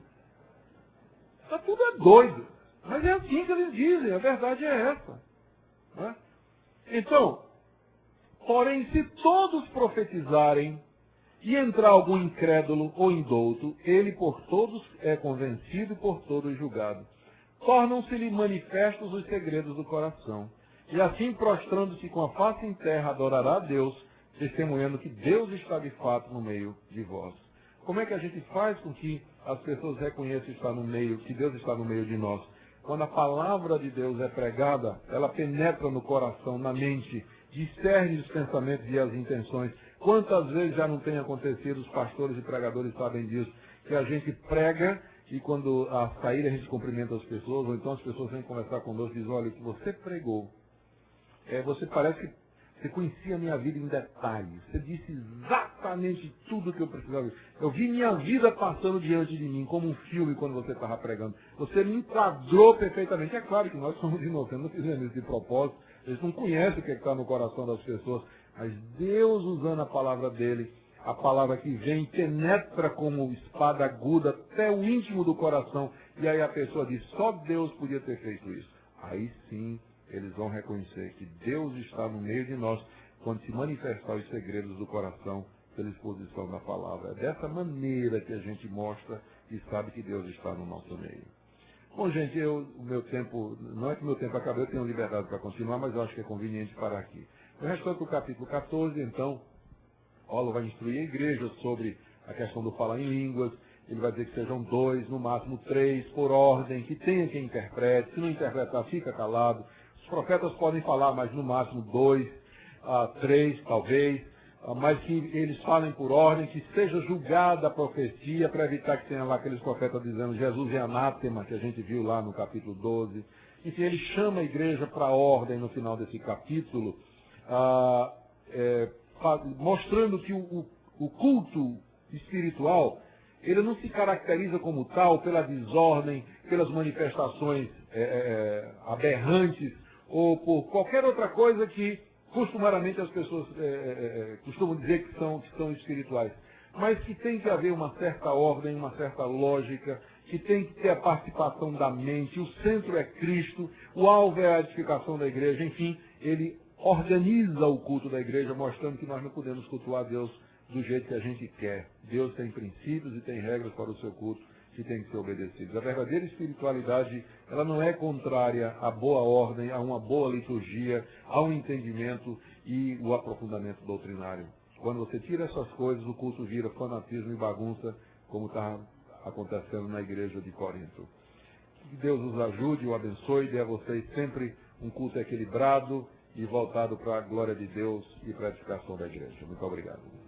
Está tudo é doido. Mas é assim que eles dizem, a verdade é essa. Né? Então, porém, se todos profetizarem, e entrar algum incrédulo ou indouto, ele por todos é convencido e por todos julgado. Tornam-se-lhe manifestos os segredos do coração. E assim, prostrando-se com a face em terra, adorará a Deus, testemunhando que Deus está de fato no meio de vós. Como é que a gente faz com que as pessoas reconheçam que Deus está no meio de nós? Quando a palavra de Deus é pregada, ela penetra no coração, na mente, discerne os pensamentos e as intenções. Quantas vezes já não tem acontecido, os pastores e pregadores sabem disso, que a gente prega e quando a sair a gente cumprimenta as pessoas, ou então as pessoas vêm conversar conosco e dizem, olha, o que você pregou, você parece que você conhecia a minha vida em detalhes, você disse exatamente tudo o que eu precisava. Eu vi minha vida passando diante de mim, como um filme quando você estava pregando. Você me enquadrou perfeitamente. É claro que nós somos inocentes, não fizemos isso de propósito, eles não conhecem o que está no coração das pessoas. Mas Deus, usando a palavra dele, a palavra que vem, penetra como espada aguda até o íntimo do coração. E aí a pessoa diz, só Deus podia ter feito isso. Aí sim, eles vão reconhecer que Deus está no meio de nós, quando se manifestar os segredos do coração pela exposição da palavra. É dessa maneira que a gente mostra e sabe que Deus está no nosso meio. Bom, gente, o meu tempo, não é que o meu tempo acabou, eu tenho liberdade para continuar, mas eu acho que é conveniente parar aqui. O restante do capítulo 14, então, Paulo vai instruir a igreja sobre a questão do falar em línguas. Ele vai dizer que sejam 2, no máximo 3, por ordem, que tenha quem interprete. Se não interpretar, fica calado. Os profetas podem falar, mas no máximo 2, 3, talvez. Mas que eles falem por ordem, que seja julgada a profecia, para evitar que tenha lá aqueles profetas dizendo Jesus é anátema, que a gente viu lá no capítulo 12. Enfim, ele chama a igreja para a ordem no final desse capítulo, mostrando que o culto espiritual, ele não se caracteriza como tal pela desordem, pelas manifestações aberrantes, ou por qualquer outra coisa que costumariamente as pessoas costumam dizer que são espirituais, mas que tem que haver uma certa ordem, uma certa lógica, que tem que ter a participação da mente, o centro é Cristo, o alvo é a edificação da igreja, enfim, ele organiza o culto da igreja, mostrando que nós não podemos cultuar Deus do jeito que a gente quer. Deus tem princípios e tem regras para o seu culto que tem que ser obedecidos. A verdadeira espiritualidade, ela não é contrária à boa ordem, a uma boa liturgia, ao entendimento e o aprofundamento doutrinário. Quando você tira essas coisas, o culto vira fanatismo e bagunça, como está acontecendo na igreja de Corinto. Que Deus os ajude, o abençoe, dê a vocês sempre um culto equilibrado e voltado para a glória de Deus e para a edificação da igreja. Muito obrigado.